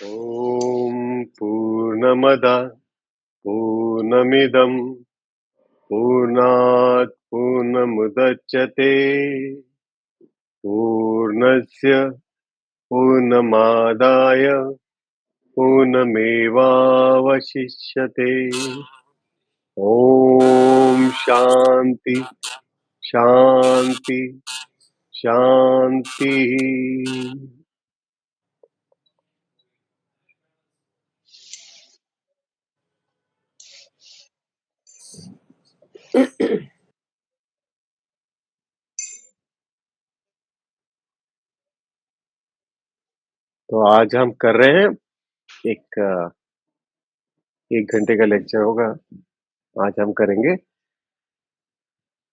ॐ पूर्णमदः पूर्णमिदं पूर्णात् पूर्णमुदच्यते पूर्णस्य पूर्णमादाय पूर्णमेवावशिष्यते। ॐ शान्ति शान्ति शान्तिः। तो आज हम कर रहे हैं एक 1 घंटे का लेक्चर होगा। आज हम करेंगे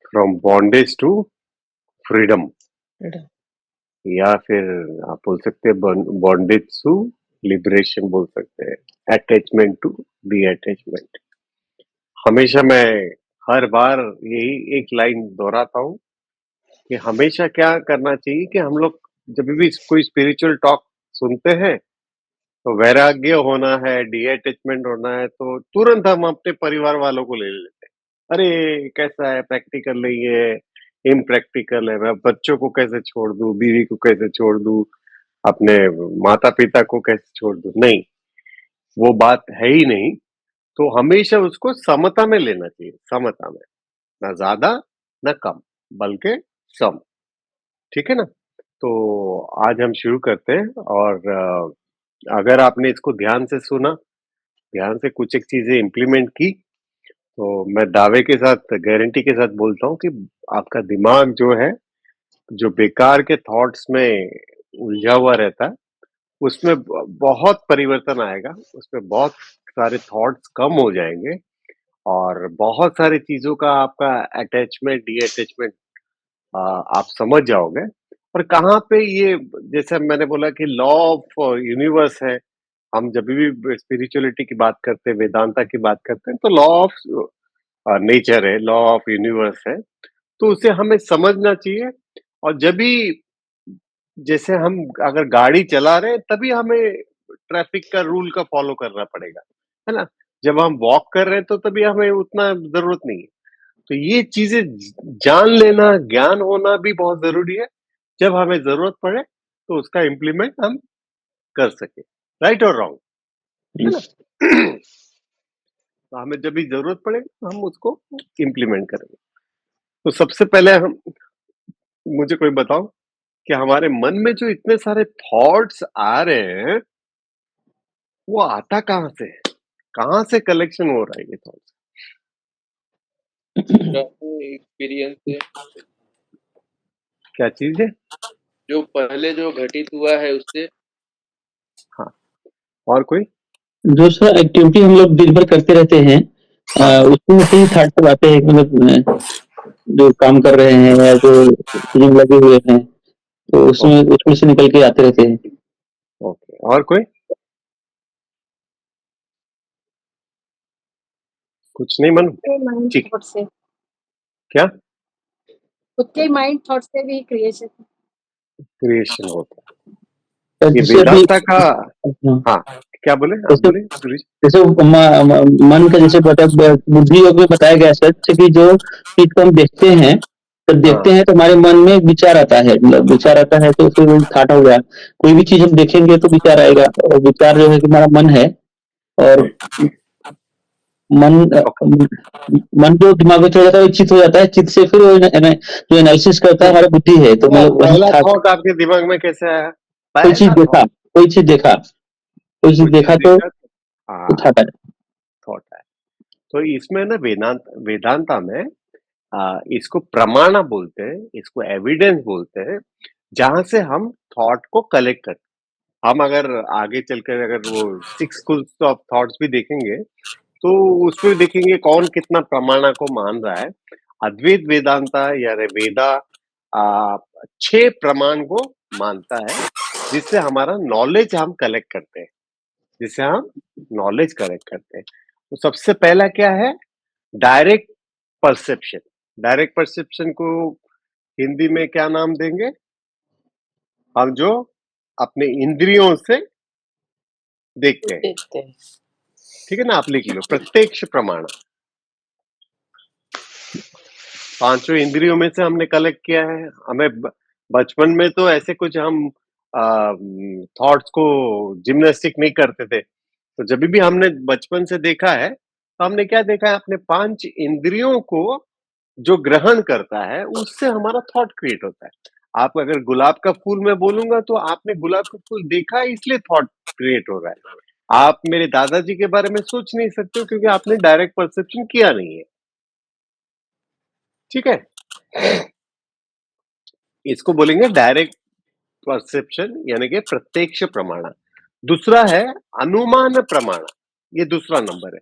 फ्रॉम बॉन्डेज टू फ्रीडम, या फिर आप बोल सकते हैं बॉन्डेज टू लिबरेशन, बोल सकते हैं अटैचमेंट टू डी अटैचमेंट। हमेशा मैं हर बार यही एक लाइन दोहराता हूँ कि हमेशा क्या करना चाहिए कि हम लोग जब भी कोई स्पिरिचुअल टॉक सुनते हैं तो वैराग्य होना है, डी अटैचमेंट होना है, तो तुरंत हम अपने परिवार वालों को ले लेते हैं। अरे कैसा है, प्रैक्टिकल नहीं है, इम्प्रैक्टिकल है, मैं बच्चों को कैसे छोड़ दूं, बीवी को कैसे छोड़ दूं, अपने माता पिता को कैसे छोड़ दूं। नहीं, वो बात है ही नहीं। तो हमेशा उसको समता में लेना चाहिए, समता में, ना ज्यादा ना कम, बल्कि सम। ठीक है ना? तो आज हम शुरू करते हैं। और अगर आपने इसको ध्यान से सुना, ध्यान से कुछ एक चीजें इम्प्लीमेंट की, तो मैं दावे के साथ, गारंटी के साथ बोलता हूँ कि आपका दिमाग जो है, जो बेकार के थॉट्स में उलझा हुआ रहता है, उसमें बहुत परिवर्तन आएगा। उसमें बहुत सारे थॉट्स कम हो जाएंगे और बहुत सारी चीजों का आपका अटैचमेंट डी अटैचमेंट आप समझ जाओगे। और कहाँ पे ये, जैसे मैंने बोला कि लॉ ऑफ यूनिवर्स है। हम जब भी स्पिरिचुअलिटी की बात करते हैं, वेदांता की बात करते हैं, तो लॉ ऑफ नेचर है, लॉ ऑफ यूनिवर्स है। तो उसे हमें समझना चाहिए। और जब भी, जैसे हम अगर गाड़ी चला रहे हैं, तभी हमें ट्रैफिक का रूल का फॉलो करना पड़ेगा, है ना? जब हम वॉक कर रहे हैं तो तभी हमें उतना जरूरत नहीं है। तो ये चीजें जान लेना, ज्ञान होना भी बहुत जरूरी है। जब हमें जरूरत पड़े तो उसका इम्प्लीमेंट हम कर सके, राइट और रॉन्ग, है ना? तो हमें जब भी जरूरत पड़े तो हम उसको इम्प्लीमेंट करेंगे। तो सबसे पहले हम, मुझे कोई बताओ कि हमारे मन में जो इतने सारे थॉट्स आ रहे हैं, वो आता कहाँ से है? कहाँ से कलेक्शन हो रहा है ये थॉट्स? एक्सपीरियंस है, क्या चीज है? जो पहले जो घटित हुआ है उससे। हाँ, और कोई? जो सर एक्टिविटी हम लोग दिन भर करते रहते हैं, हाँ, उसमें से ही थॉट सब आते हैं, मतलब जो काम कर रहे हैं या जो चीजें लगे हुए हैं, तो उसमें ओके उसमें से निकल के आते रहते हैं। ओके, और कोई? कुछ नहीं मन? माइंड ठीक, थॉट से, क्या खुद के माइंड थॉट से भी क्रिएशन। क्रिएशन होता तो है ये जैसे अभी वेदांता का? हाँ, हाँ, क्या बोले आप? जैसे बोले सुरेश। जैसे मन का जैसे बुद्धि योग में बताया गया सर, जैसे कि जो चीज को हम देखते हैं, तो देखते हाँ, हैं तो हमारे मन में विचार आता है, मतलब विचार आता है तो फिर थाट हो गया। कोई भी चीज हम देखेंगे तो विचार आएगा, और विचार जो है कि हमारा मन है। और मन ओके। मन जो दिमाग में चला जाता है वो चित्त हो जाता है, चित्त से फिर वो जो एनालिसिस करता है हमारा बुद्धि है, तो मतलब वही पहला था। थॉट आपके दिमाग में कैसे आया? कोई चीज पहला देखा, थॉट, कोई चीज देखा, कोई चीज कोई चीज देखा तो देखा? हाँ, था। थॉट है। तो इसमें ना वेदांता में इसको प्रमाणा बोलते हैं, इसको एविडेंस बोलते हैं, जहां से हम थॉट को कलेक्ट करते हैं। हम अगर आगे चलकर अगर वो 6 स्कूल्स ऑफ थॉट्स भी देखेंगे, तो उसमें देखेंगे कौन कितना प्रमाणा को मान रहा है। अद्वैत वेदांता या वेदा 6 प्रमाण को मानता है, जिससे हमारा नॉलेज हम कलेक्ट करते हैं, जिससे हम नॉलेज कलेक्ट करते हैं। तो सबसे पहला क्या है? Direct perception. डायरेक्ट परसेप्शन को हिंदी में क्या नाम देंगे? हम जो अपने इंद्रियों से देखते हैं, देखते हैं। ठीक है ना? आप लिख लो प्रत्यक्ष प्रमाण। पांचों इंद्रियों में से हमने कलेक्ट किया है। हमें बचपन में तो ऐसे कुछ हम थॉट्स को जिम्नास्टिक नहीं करते थे, तो जब भी हमने बचपन से देखा है तो हमने क्या देखा है, अपने पांच इंद्रियों को जो ग्रहण करता है उससे हमारा थॉट क्रिएट होता है। आप अगर गुलाब का फूल मैं बोलूंगा तो आपने गुलाब का फूल देखा है, इसलिए थॉट क्रिएट हो रहा है। आप मेरे दादाजी के बारे में सोच नहीं सकते हो क्योंकि आपने डायरेक्ट परसेप्शन किया नहीं है, ठीक है? इसको बोलेंगे डायरेक्ट परसेप्शन यानी कि प्रत्यक्ष प्रमाण। दूसरा है अनुमान प्रमाण, ये दूसरा नंबर है,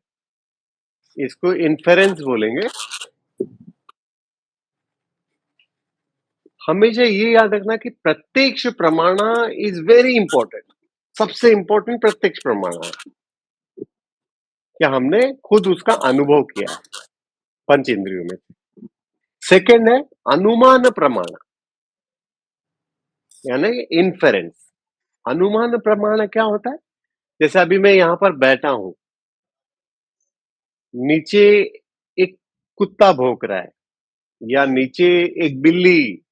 इसको इन्फेरेंस बोलेंगे। हमेशा ये याद रखना कि प्रत्यक्ष प्रमाण इज वेरी इंपॉर्टेंट। सबसे इंपॉर्टेंट प्रत्यक्ष प्रमाण है कि हमने खुद उसका अनुभव किया है पंच इंद्रियों में से। सेकेंड है अनुमान प्रमाण यानी इन्फेरेंस। अनुमान प्रमाण क्या होता है? जैसे अभी मैं यहां पर बैठा हूं, नीचे एक कुत्ता भौंक रहा है या नीचे एक बिल्ली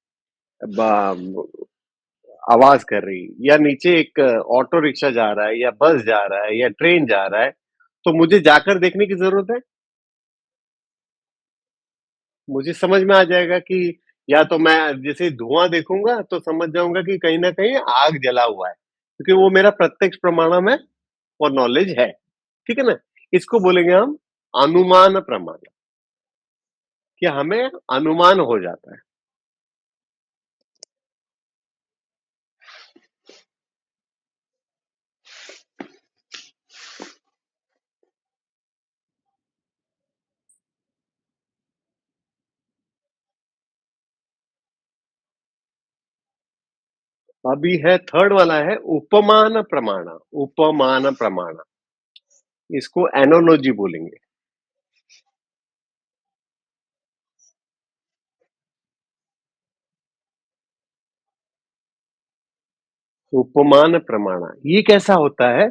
आवाज कर रही, या नीचे एक ऑटो रिक्शा जा रहा है या बस जा रहा है या ट्रेन जा रहा है, तो मुझे जाकर देखने की जरूरत है? मुझे समझ में आ जाएगा कि या तो मैं जैसे धुआं देखूंगा तो समझ जाऊंगा कि कहीं ना कहीं आग जला हुआ है, क्योंकि वो मेरा प्रत्यक्ष प्रमाण में और नॉलेज है, ठीक है ना? इसको बोलेंगे हम अनुमान प्रमाण, कि हमें अनुमान हो जाता है। अभी है थर्ड वाला है उपमान प्रमाण। उपमान प्रमाण, इसको एनोलॉजी बोलेंगे। उपमान प्रमाण ये कैसा होता है?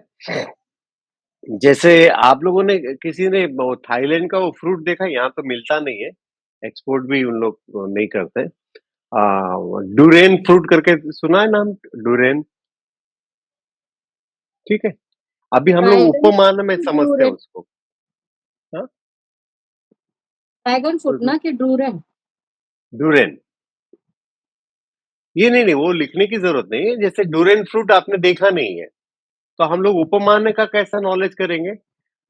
जैसे आप लोगों ने किसी ने वो थाईलैंड का वो फ्रूट देखा? यहाँ तो मिलता नहीं है, एक्सपोर्ट भी उन लोग नहीं करते। डुरेन फ्रूट करके सुना है नाम? डुरेन, ठीक है। अभी हम लोग ड्रैगन उपमान में समझते हैं उसको। हाँ, ड्रैगन फ्रूट ना कि ड्रूरन? डुरेन, ये नहीं वो लिखने की जरूरत नहीं है। जैसे डुरेन फ्रूट आपने देखा नहीं है तो हम लोग उपमान का कैसा नॉलेज करेंगे?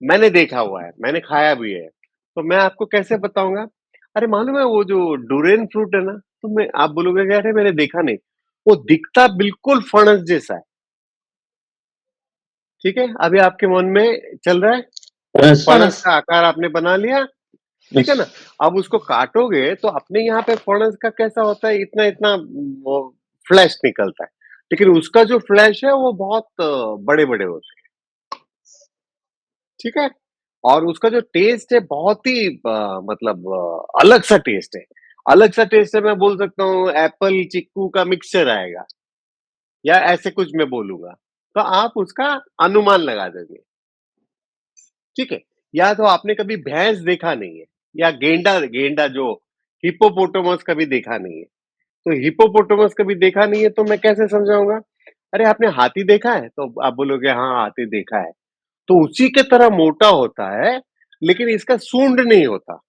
मैंने देखा हुआ है, मैंने खाया भी है, तो मैं आपको कैसे बताऊंगा? अरे मालूम है वो जो डुरेन फ्रूट है ना, तो मैं आप बोलोगे कि अरे मैंने देखा नहीं, वो दिखता बिल्कुल फणस जैसा है, ठीक है? अभी आपके मन में चल रहा है फणस का आकार आपने बना लिया, ठीक है ना? अब उसको काटोगे तो अपने यहाँ पे फणस का कैसा होता है, इतना इतना वो फ्लैश निकलता है, लेकिन उसका जो फ्लैश है वो बहुत बड़े बड़े होते हैं, ठीक है? और उसका जो टेस्ट है बहुत ही मतलब अलग सा टेस्ट है। अलग सा टेस्ट है, मैं बोल सकता हूँ एप्पल चिक्कू का मिक्सचर आएगा या ऐसे कुछ मैं बोलूंगा, तो आप उसका अनुमान लगा देंगे, ठीक है? या तो आपने कभी भैंस देखा नहीं है या गेंडा, गेंडा जो हिप्पोपोटामस कभी देखा नहीं है, तो हिप्पोपोटामस कभी देखा नहीं है तो मैं कैसे समझाऊंगा? अरे आपने हाथी देखा है? तो आप बोलोगे हाँ हाथी देखा है, तो उसी के तरह मोटा होता है लेकिन इसका सूंड नहीं होता।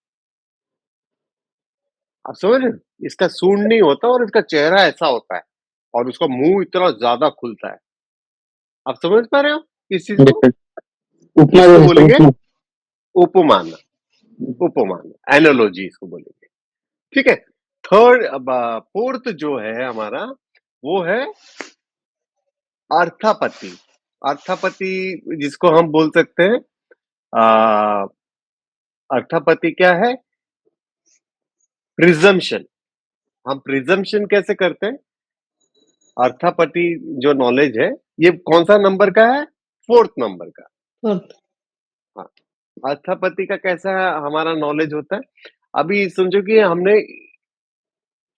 आप समझ रहे हो? इसका सूंड नहीं होता और इसका चेहरा ऐसा होता है और उसका मुंह इतना ज्यादा खुलता है। आप समझ पा रहे हो इस चीज को? उपमा इसको जैसे बोलेंगे उपमा। उपमान। उपमान एनालॉजी इसको बोलेंगे, ठीक है। थर्ड फोर्थ जो है हमारा वो है अर्थापत्ति। अर्थापत्ति जिसको हम बोल सकते हैं अर्थापत्ति क्या है? प्रिजम्पशन। हम प्रिजम्पशन कैसे करते हैं? अर्थापत्ति जो नॉलेज है ये कौन सा नंबर का है? फोर्थ नंबर का। हाँ, अर्थापत्ति का कैसा हमारा नॉलेज होता है? अभी समझो कि हमने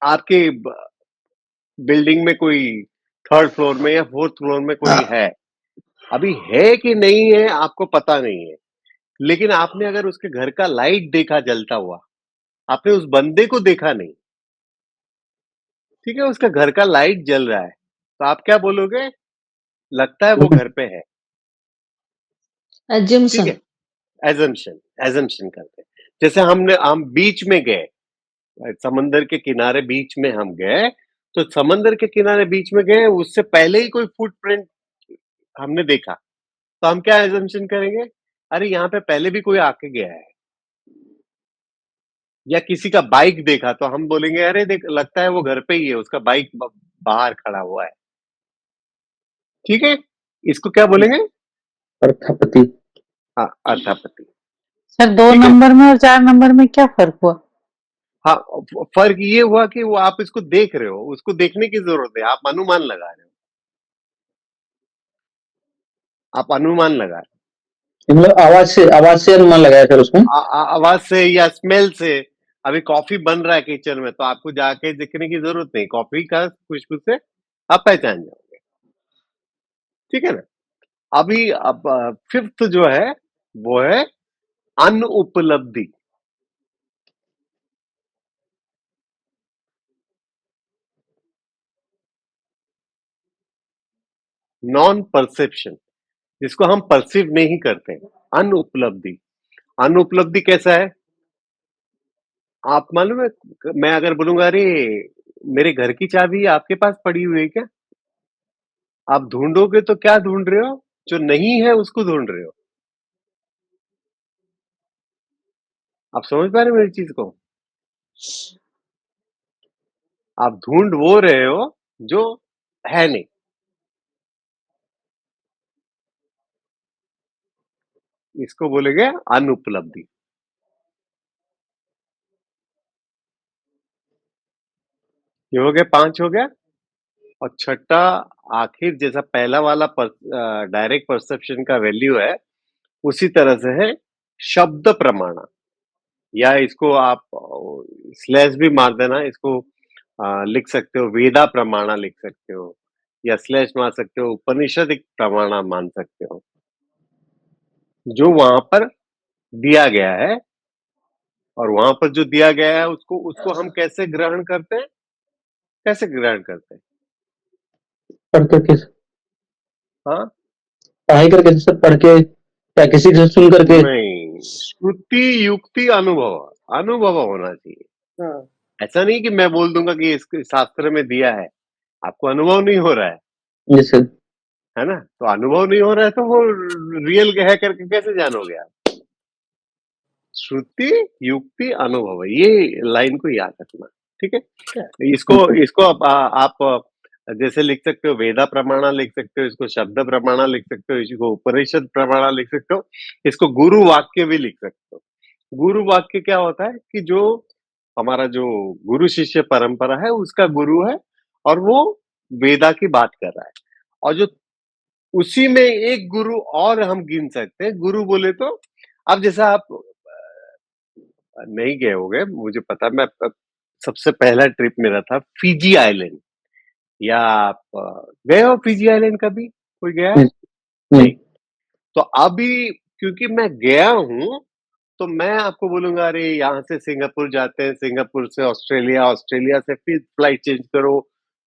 आपके बिल्डिंग में कोई थर्ड फ्लोर में या फोर्थ फ्लोर में कोई है, अभी है कि नहीं है आपको पता नहीं है, लेकिन आपने अगर उसके घर का लाइट देखा जलता हुआ, आपने उस बंदे को देखा नहीं, ठीक है? उसका घर का लाइट जल रहा है, तो आप क्या बोलोगे? लगता है वो घर पे है, ठीक assumption. है? एज़म्पशन करते हैं। जैसे हम बीच में गए, समंदर के किनारे बीच में हम गए, तो समंदर के किनारे बीच में गए, उससे पहले ही कोई फुटप्रिंट हमने देखा, तो हम क्या एज़म्पशन करेंगे? अरे यहाँ पे पहले भी कोई आके गया है। या किसी का बाइक देखा तो हम बोलेंगे अरे देख लगता है वो घर पे ही है, उसका बाइक बाहर खड़ा हुआ है, ठीक है? इसको क्या बोलेंगे? अर्थापति। हाँ, अर्थापत्ति। सर 2 ठीक है? नंबर में और 4 नंबर में क्या फर्क हुआ? हाँ, फर्क ये हुआ कि वो आप इसको देख रहे हो, उसको देखने की जरूरत है, आप अनुमान लगा रहे हो, आप अनुमान लगा रहे मतलब आवाज से अनुमान लगाया सर उसमें। हो। आवाज से या स्मेल से। अभी कॉफी बन रहा है किचन में, तो आपको जाके देखने की जरूरत नहीं, कॉफी का खुशबू से आप पहचान जाओगे, ठीक है ना? अभी अब फिफ्थ जो है वो है अनुपलब्धि। नॉन परसेप्शन, जिसको हम परसीव नहीं करते हैं, अनुपलब्धि। अनुपलब्धि कैसा है? आप मालूम है, मैं अगर बोलूंगा अरे मेरे घर की चाबी आपके पास पड़ी हुई है क्या, आप ढूंढोगे तो क्या ढूंढ रहे हो? जो नहीं है उसको ढूंढ रहे हो। आप समझ पा रहे हो मेरी चीज को? आप ढूंढ वो रहे हो जो है नहीं। इसको बोलेंगे अनुपलब्धि। ये हो गया, 5 हो गया। और छठा आखिर, जैसा पहला वाला डायरेक्ट परसेप्शन का वैल्यू है, उसी तरह से है शब्द प्रमाणा, या इसको आप स्लैश भी मार देना, इसको लिख सकते हो वेदा प्रमाणा लिख सकते हो, या स्लैश मार सकते हो उपनिषदिक प्रमाणा मान सकते हो, जो वहां पर दिया गया है। और वहां पर जो दिया गया है उसको उसको हम कैसे ग्रहण करते हैं? कैसे ग्रहण करते हैं? पढ़ करके, हाँ, पढ़ाई करके सर, पढ़ के या किसी से सुन करके। नहीं, श्रुति युक्ति अनुभव, अनुभव होना चाहिए। हाँ। ऐसा नहीं कि मैं बोल दूंगा कि इस शास्त्र में दिया है, आपको अनुभव नहीं हो रहा जी सर। है ना? तो अनुभव नहीं हो रहा है तो वो रियल है करके कैसे जानोगे आप? श्रुति युक्ति अनुभव, ये लाइन को याद रखना, ठीक है? इसको इसको आप जैसे लिख सकते हो वेदा प्रमाणा लिख सकते हो, इसको शब्द प्रमाणा लिख सकते हो, इसको उपनिषद प्रमाणा लिख सकते हो, इसको गुरु वाक्य भी लिख सकते हो। गुरु वाक्य क्या होता है कि जो हमारा जो गुरु शिष्य परंपरा है उसका गुरु है, और वो वेदा की बात कर रहा है, और जो उसी में एक गुरु और हम गिन सकते हैं। गुरु बोले तो अब जैसा आप नहीं गए होंगे मुझे पता, मैं सबसे पहला ट्रिप मेरा था फिजी आइलैंड। या आप गए हो फिजी आइलैंड कभी? कोई गया है? नहीं। तो अभी क्योंकि मैं गया हूं, तो मैं आपको बोलूंगा अरे यहाँ से सिंगापुर जाते हैं, सिंगापुर से ऑस्ट्रेलिया, ऑस्ट्रेलिया से फिर फ्लाइट चेंज करो,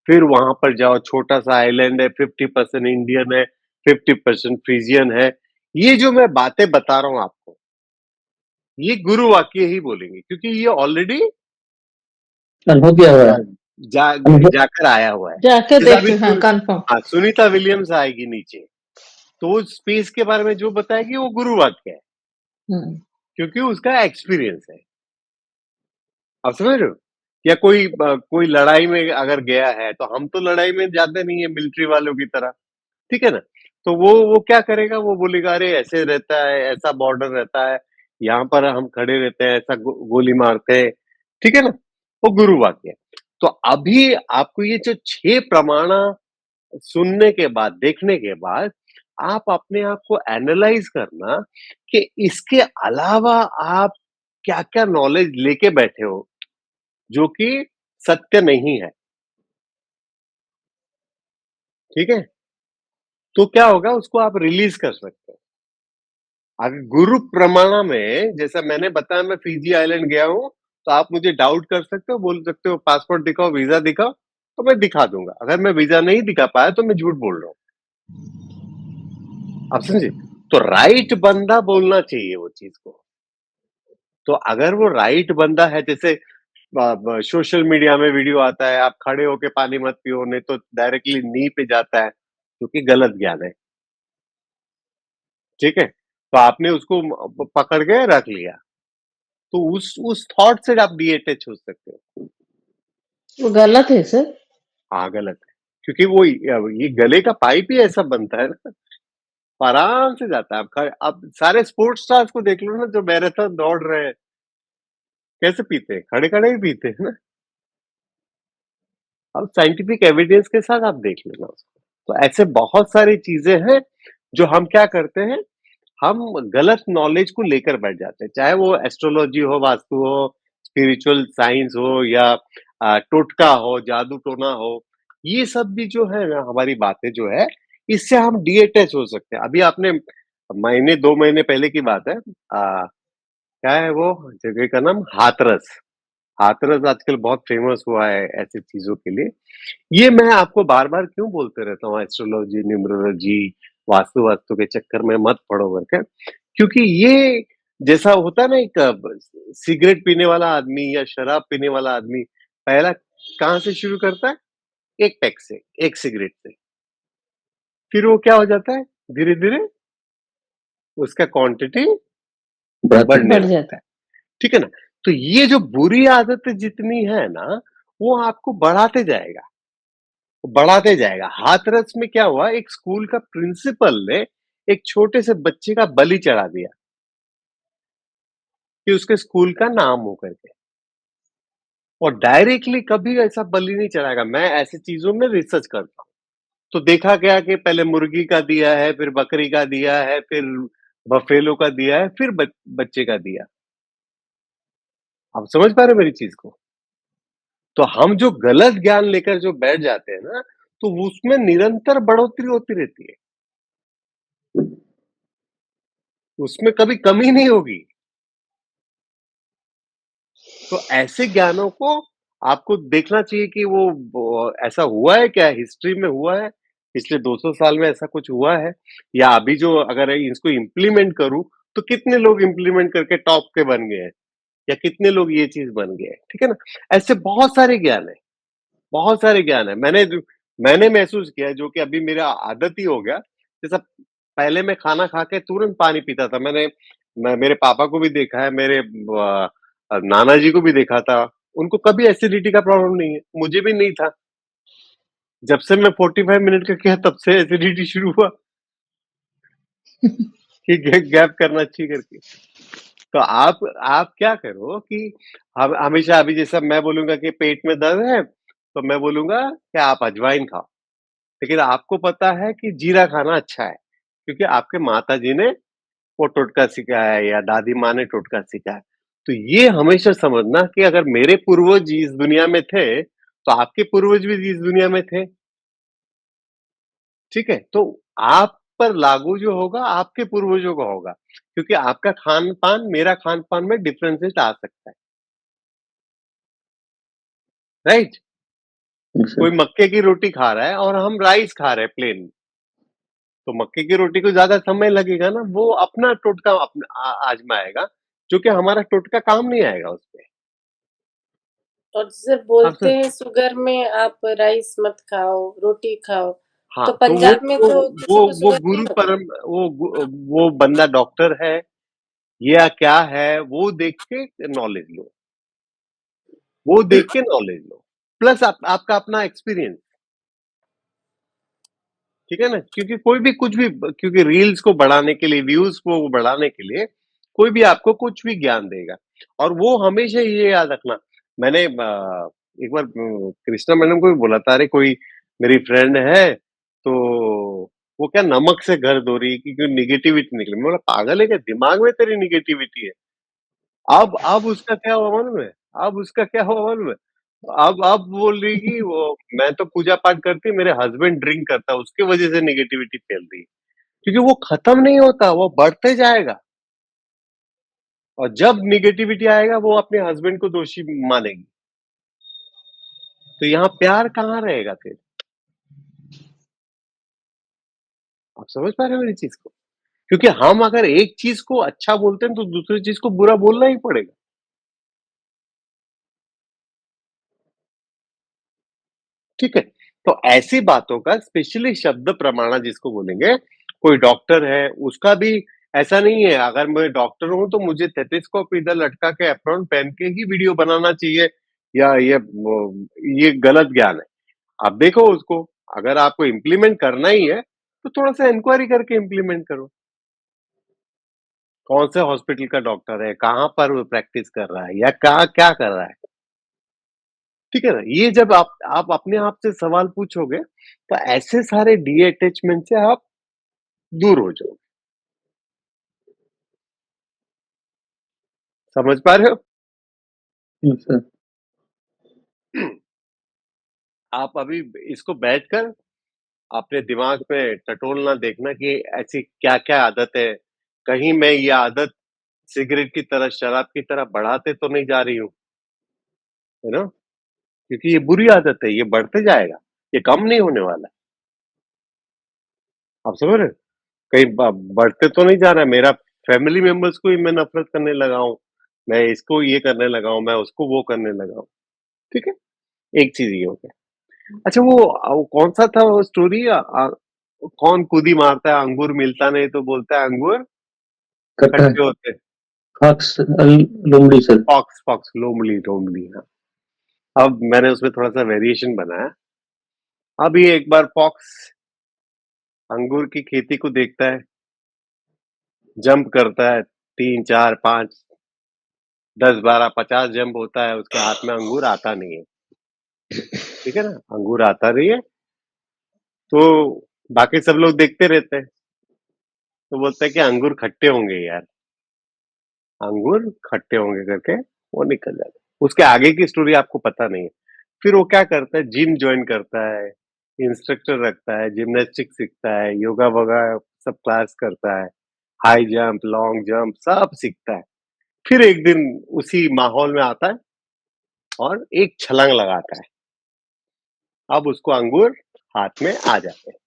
फिर वहां पर जाओ, छोटा सा आइलैंड है, 50% इंडियन है, 50% फ्रीजियन है। ये जो मैं बातें बता रहा हूं आपको, ये गुरु वाक्य ही बोलेंगे, क्योंकि ये ऑलरेडी अनुभव किया हुआ है। जाकर आया हुआ है। जाके जैसे अभी देख, हाँ, कंफर्म। हाँ, सुनीता विलियम्स आएगी नीचे, तो वो स्पेस के बारे में जो बताएगी वो गुरु वाक्य है, हम्म। क्योंकि उसका एक्सपीरियंस है। आप समझ रहे हो? या कोई लड़ाई में अगर गया है, तो हम तो लड़ाई में जाते नहीं है मिलिट्री वालों की तरह, ठीक है ना? तो वो क्या करेगा, वो बोलेगा अरे ऐसे रहता है, ऐसा बॉर्डर रहता है, यहाँ पर हम खड़े रहते हैं, ऐसा गोली मारते हैं, ठीक है ना? वो गुरु वाक्य है। तो अभी आपको ये जो 6 प्रमाण सुनने के बाद, देखने के बाद, आप अपने आप को एनालाइज करना कि इसके अलावा आप क्या-क्या नॉलेज लेके बैठे हो, जो कि सत्य नहीं है, ठीक है? तो क्या होगा, उसको आप रिलीज कर सकते हो। अगर गुरु प्रमाणा में, जैसा मैंने बताया, मैं फिजी आइलैंड गया हूँ, तो आप मुझे डाउट कर सकते हो, बोल सकते हो पासपोर्ट दिखाओ, वीजा दिखाओ, तो मैं दिखा दूंगा। अगर मैं वीजा नहीं दिखा पाया तो मैं झूठ बोल रहा हूँ। आप समझे? तो राइट बंदा बोलना चाहिए वो चीज को। तो अगर वो राइट बंदा है, जैसे सोशल मीडिया में वीडियो आता है, आप खड़े होके पानी मत पियो, नहीं तो डायरेक्टली नी पे जाता है, क्योंकि गलत ज्ञान है। ठीक है, तो आपने उसको पकड़ के रख लिया, तो उस थॉट से आप डीएटच हो सकते हो। वो गलत है सर। हाँ, गलत है, क्योंकि वो ये गले का पाइप ही ऐसा बनता है ना, आराम से जाता है। आप सारे स्पोर्ट्स स्टार्स को देख लो ना, जो मैराथन दौड़ रहे हैं, कैसे पीते हैं, खड़े खड़े ही पीते हैं ना। अब साइंटिफिक एविडेंस के साथ आप देख लेना उसको। तो ऐसे बहुत सारी चीजें हैं जो हम क्या करते हैं, हम गलत नॉलेज को लेकर बैठ जाते हैं, चाहे वो एस्ट्रोलॉजी हो, वास्तु हो, स्पिरिचुअल साइंस हो, या टोटका हो, जादू टोना हो। ये सब भी जो है ना, हमारी बातें जो है, इससे हम डीअटैच हो सकते हैं। अभी आपने महीने 2 महीने पहले की बात है, क्या है वो जगह का नाम, हाथरस। हाथरस आजकल बहुत फेमस हुआ है ऐसी चीजों के लिए। ये मैं आपको बार बार क्यों बोलते रहता हूँ, एस्ट्रोलॉजी, न्यूमरोलॉजी, वास्तु वास्तु के चक्कर में मत पड़ो करके, क्योंकि ये जैसा होता है ना, एक सिगरेट पीने वाला आदमी या शराब पीने वाला आदमी पहला कहाँ से शुरू करता है, एक पैक से, एक सिगरेट से। फिर वो क्या हो जाता है, धीरे धीरे उसका क्वांटिटी बढ़ने बढ़ लगता जाता है। ठीक है ना? तो ये जो बुरी आदतें जितनी है ना, वो आपको बढ़ाते जाएगा, बढ़ाते जाएगा। हाथरस में क्या हुआ, एक स्कूल का प्रिंसिपल ने एक छोटे से बच्चे का बलि चढ़ा दिया कि उसके स्कूल का नाम हो करके, और डायरेक्टली कभी ऐसा बलि नहीं चढ़ाएगा। मैं ऐसी चीजों में रिसर्च करता हूँ, तो देखा गया कि पहले मुर्गी का दिया है, फिर बकरी का दिया है, फिर बफेलो का दिया है, फिर बच्चे का दिया। आप समझ पा रहे हो मेरी चीज को? तो हम जो गलत ज्ञान लेकर जो बैठ जाते हैं ना, तो उसमें निरंतर बढ़ोतरी होती रहती है, उसमें कभी कमी नहीं होगी। तो ऐसे ज्ञानों को आपको देखना चाहिए कि वो ऐसा हुआ है क्या, हिस्ट्री में हुआ है, पिछले 200 साल में ऐसा कुछ हुआ है, या अभी जो अगर इसको इम्प्लीमेंट करूं, तो कितने लोग इम्प्लीमेंट करके टॉप के बन गए हैं, या कितने लोग ये चीज बन गए हैं। ठीक है ना? ऐसे बहुत सारे ज्ञान है, बहुत सारे ज्ञान है। मैंने महसूस किया है, जो कि अभी मेरा आदत ही हो गया। जैसा पहले मैं खाना खा के तुरंत पानी पीता था, मैं मेरे पापा को भी देखा है, मेरे नाना जी को भी देखा था, उनको कभी एसिडिटी का प्रॉब्लम नहीं है, मुझे भी नहीं था। जब से मैं 45 मिनट का किया, तब से एसिडिटी शुरू हुआ कि गैप करना चाहिए करके। तो आप क्या करो कि हमेशा, अभी जैसा मैं बोलूंगा कि पेट में दर्द है, तो मैं बोलूंगा कि आप अजवाइन खाओ, लेकिन आपको पता है कि जीरा खाना अच्छा है, क्योंकि आपके माता जी ने वो टोटका सिखाया है, या दादी माँ ने टोटका सिखाया है। तो ये हमेशा समझना कि अगर मेरे पूर्वज इस दुनिया में थे, तो आपके पूर्वज भी इस दुनिया में थे। ठीक है? तो आप पर लागू जो होगा, आपके पूर्वजों का होगा, क्योंकि आपका खान-पान मेरा खान-पान में डिफरेंसेस आ सकता है। राइट? कोई मक्के की रोटी खा रहा है और हम राइस खा रहे हैं प्लेन, तो मक्के की रोटी को ज्यादा समय लगेगा ना, वो अपना टोटका आजमाएगा, जो कि हमारा टोटका काम नहीं आएगा उसपे। और सर आप बोलते सर, हैं शुगर में आप राइस मत खाओ, रोटी खाओ। हाँ, तो तो पंजाब में तो किसी को वो शुगर नहीं गुरु होता। परम, वो बंदा डॉक्टर है या क्या है, वो देख के नॉलेज लो, वो देख के नॉलेज लो, प्लस आपका अपना एक्सपीरियंस। ठीक है ना? क्योंकि कोई भी कुछ भी, क्योंकि रील्स को बढ़ाने के लिए, व्यूज को बढ़ाने के लिए, कोई भी आपको कुछ भी ज्ञान देगा, और वो हमेशा ये याद रखना। मैंने एक बार कृष्णा मैडम को भी बोला था, अरे कोई मेरी फ्रेंड है, तो वो क्या नमक से घर धो रही है क्योंकि निगेटिविटी निकली। मैं बोला, पागल है क्या, दिमाग में तेरी निगेटिविटी है? अब उसका क्या हुआ मालूम है? अब उसका क्या हुआ मालूम है? अब बोल रही कि वो मैं तो पूजा पाठ करती, मेरे हस्बैंड ड्रिंक करता, उसकी वजह से नेगेटिविटी फैल रही है। क्योंकि वो खत्म नहीं होता, वो बढ़ते जाएगा और जब नेगेटिविटी आएगा वो अपने हस्बैंड को दोषी मानेगी। तो यहाँ प्यार कहाँ रहेगा फिर? आप समझ पा रहे हो मेरी चीज को? क्योंकि हम अगर एक चीज को अच्छा बोलते हैं तो दूसरी चीज को बुरा बोलना ही पड़ेगा। ठीक है, तो ऐसी बातों का स्पेशली शब्द प्रमाणा जिसको बोलेंगे, कोई डॉक्टर है उसका भी ऐसा नहीं है अगर मैं डॉक्टर हूं तो मुझे टेलिस्कोप इधर लटका के एप्रॉन पहन के ही वीडियो बनाना चाहिए, या ये गलत ज्ञान है। आप देखो उसको, अगर आपको इम्प्लीमेंट करना ही है तो थोड़ा सा इंक्वायरी करके इम्प्लीमेंट करो। कौन से हॉस्पिटल का डॉक्टर है, कहाँ पर वो प्रैक्टिस कर रहा है, या क्या क्या कर रहा है। ठीक है ना? ये जब आप अपने आप से सवाल पूछोगे तो ऐसे सारे डी अटैचमेंट से आप दूर हो जाओगे। समझ पा रहे हो? सर। आप अभी इसको बैठकर अपने दिमाग में टटोलना, देखना कि ऐसी क्या क्या आदत है, कहीं मैं ये आदत सिगरेट की तरह, शराब की तरह बढ़ाते तो नहीं जा रही हूँ, है ना? क्योंकि ये बुरी आदत है, ये बढ़ते जाएगा, ये कम नहीं होने वाला है। आप समझ रहे हो? कहीं बढ़ते तो नहीं जा रहा है। मेरा फैमिली मेंबर्स को ही मैं नफरत करने लगा हूँ, मैं इसको ये करने लगा हूँ, मैं उसको वो करने लगा हूँ। ठीक है, एक चीज ये हो गया। अच्छा, वो कौन सा था वो स्टोरी, कौन कूदी मारता है, अंगूर मिलता नहीं तो बोलता है अंगूर कट्टा खट्टे होते हैं। फॉक्स लोमड़ी सर। फॉक्स फॉक्स लोमली लोमली, हाँ। अब मैंने उसमें थोड़ा सा वेरिएशन बनाया। अभी एक बार फॉक्स अंगूर की खेती को देखता है, जंप करता है, 3 4 5 10 12 50 जंप होता है, उसके हाथ में अंगूर आता नहीं है। ठीक है ना, अंगूर आता नहीं है तो बाकी सब लोग देखते रहते हैं, तो बोलते हैं कि अंगूर खट्टे होंगे यार, अंगूर खट्टे होंगे करके वो निकल जाता है। उसके आगे की स्टोरी आपको पता नहीं है। फिर वो क्या करता है, जिम ज्वाइन करता है, इंस्ट्रक्टर रखता है, जिम्नास्टिक सीखता है, योगा वगैरह सब क्लास करता है, हाई जंप, लॉन्ग जंप सब सीखता है। फिर एक दिन उसी माहौल में आता है और एक छलांग लगाता है। अब उसको अंगूर हाथ में आ जाते हैं।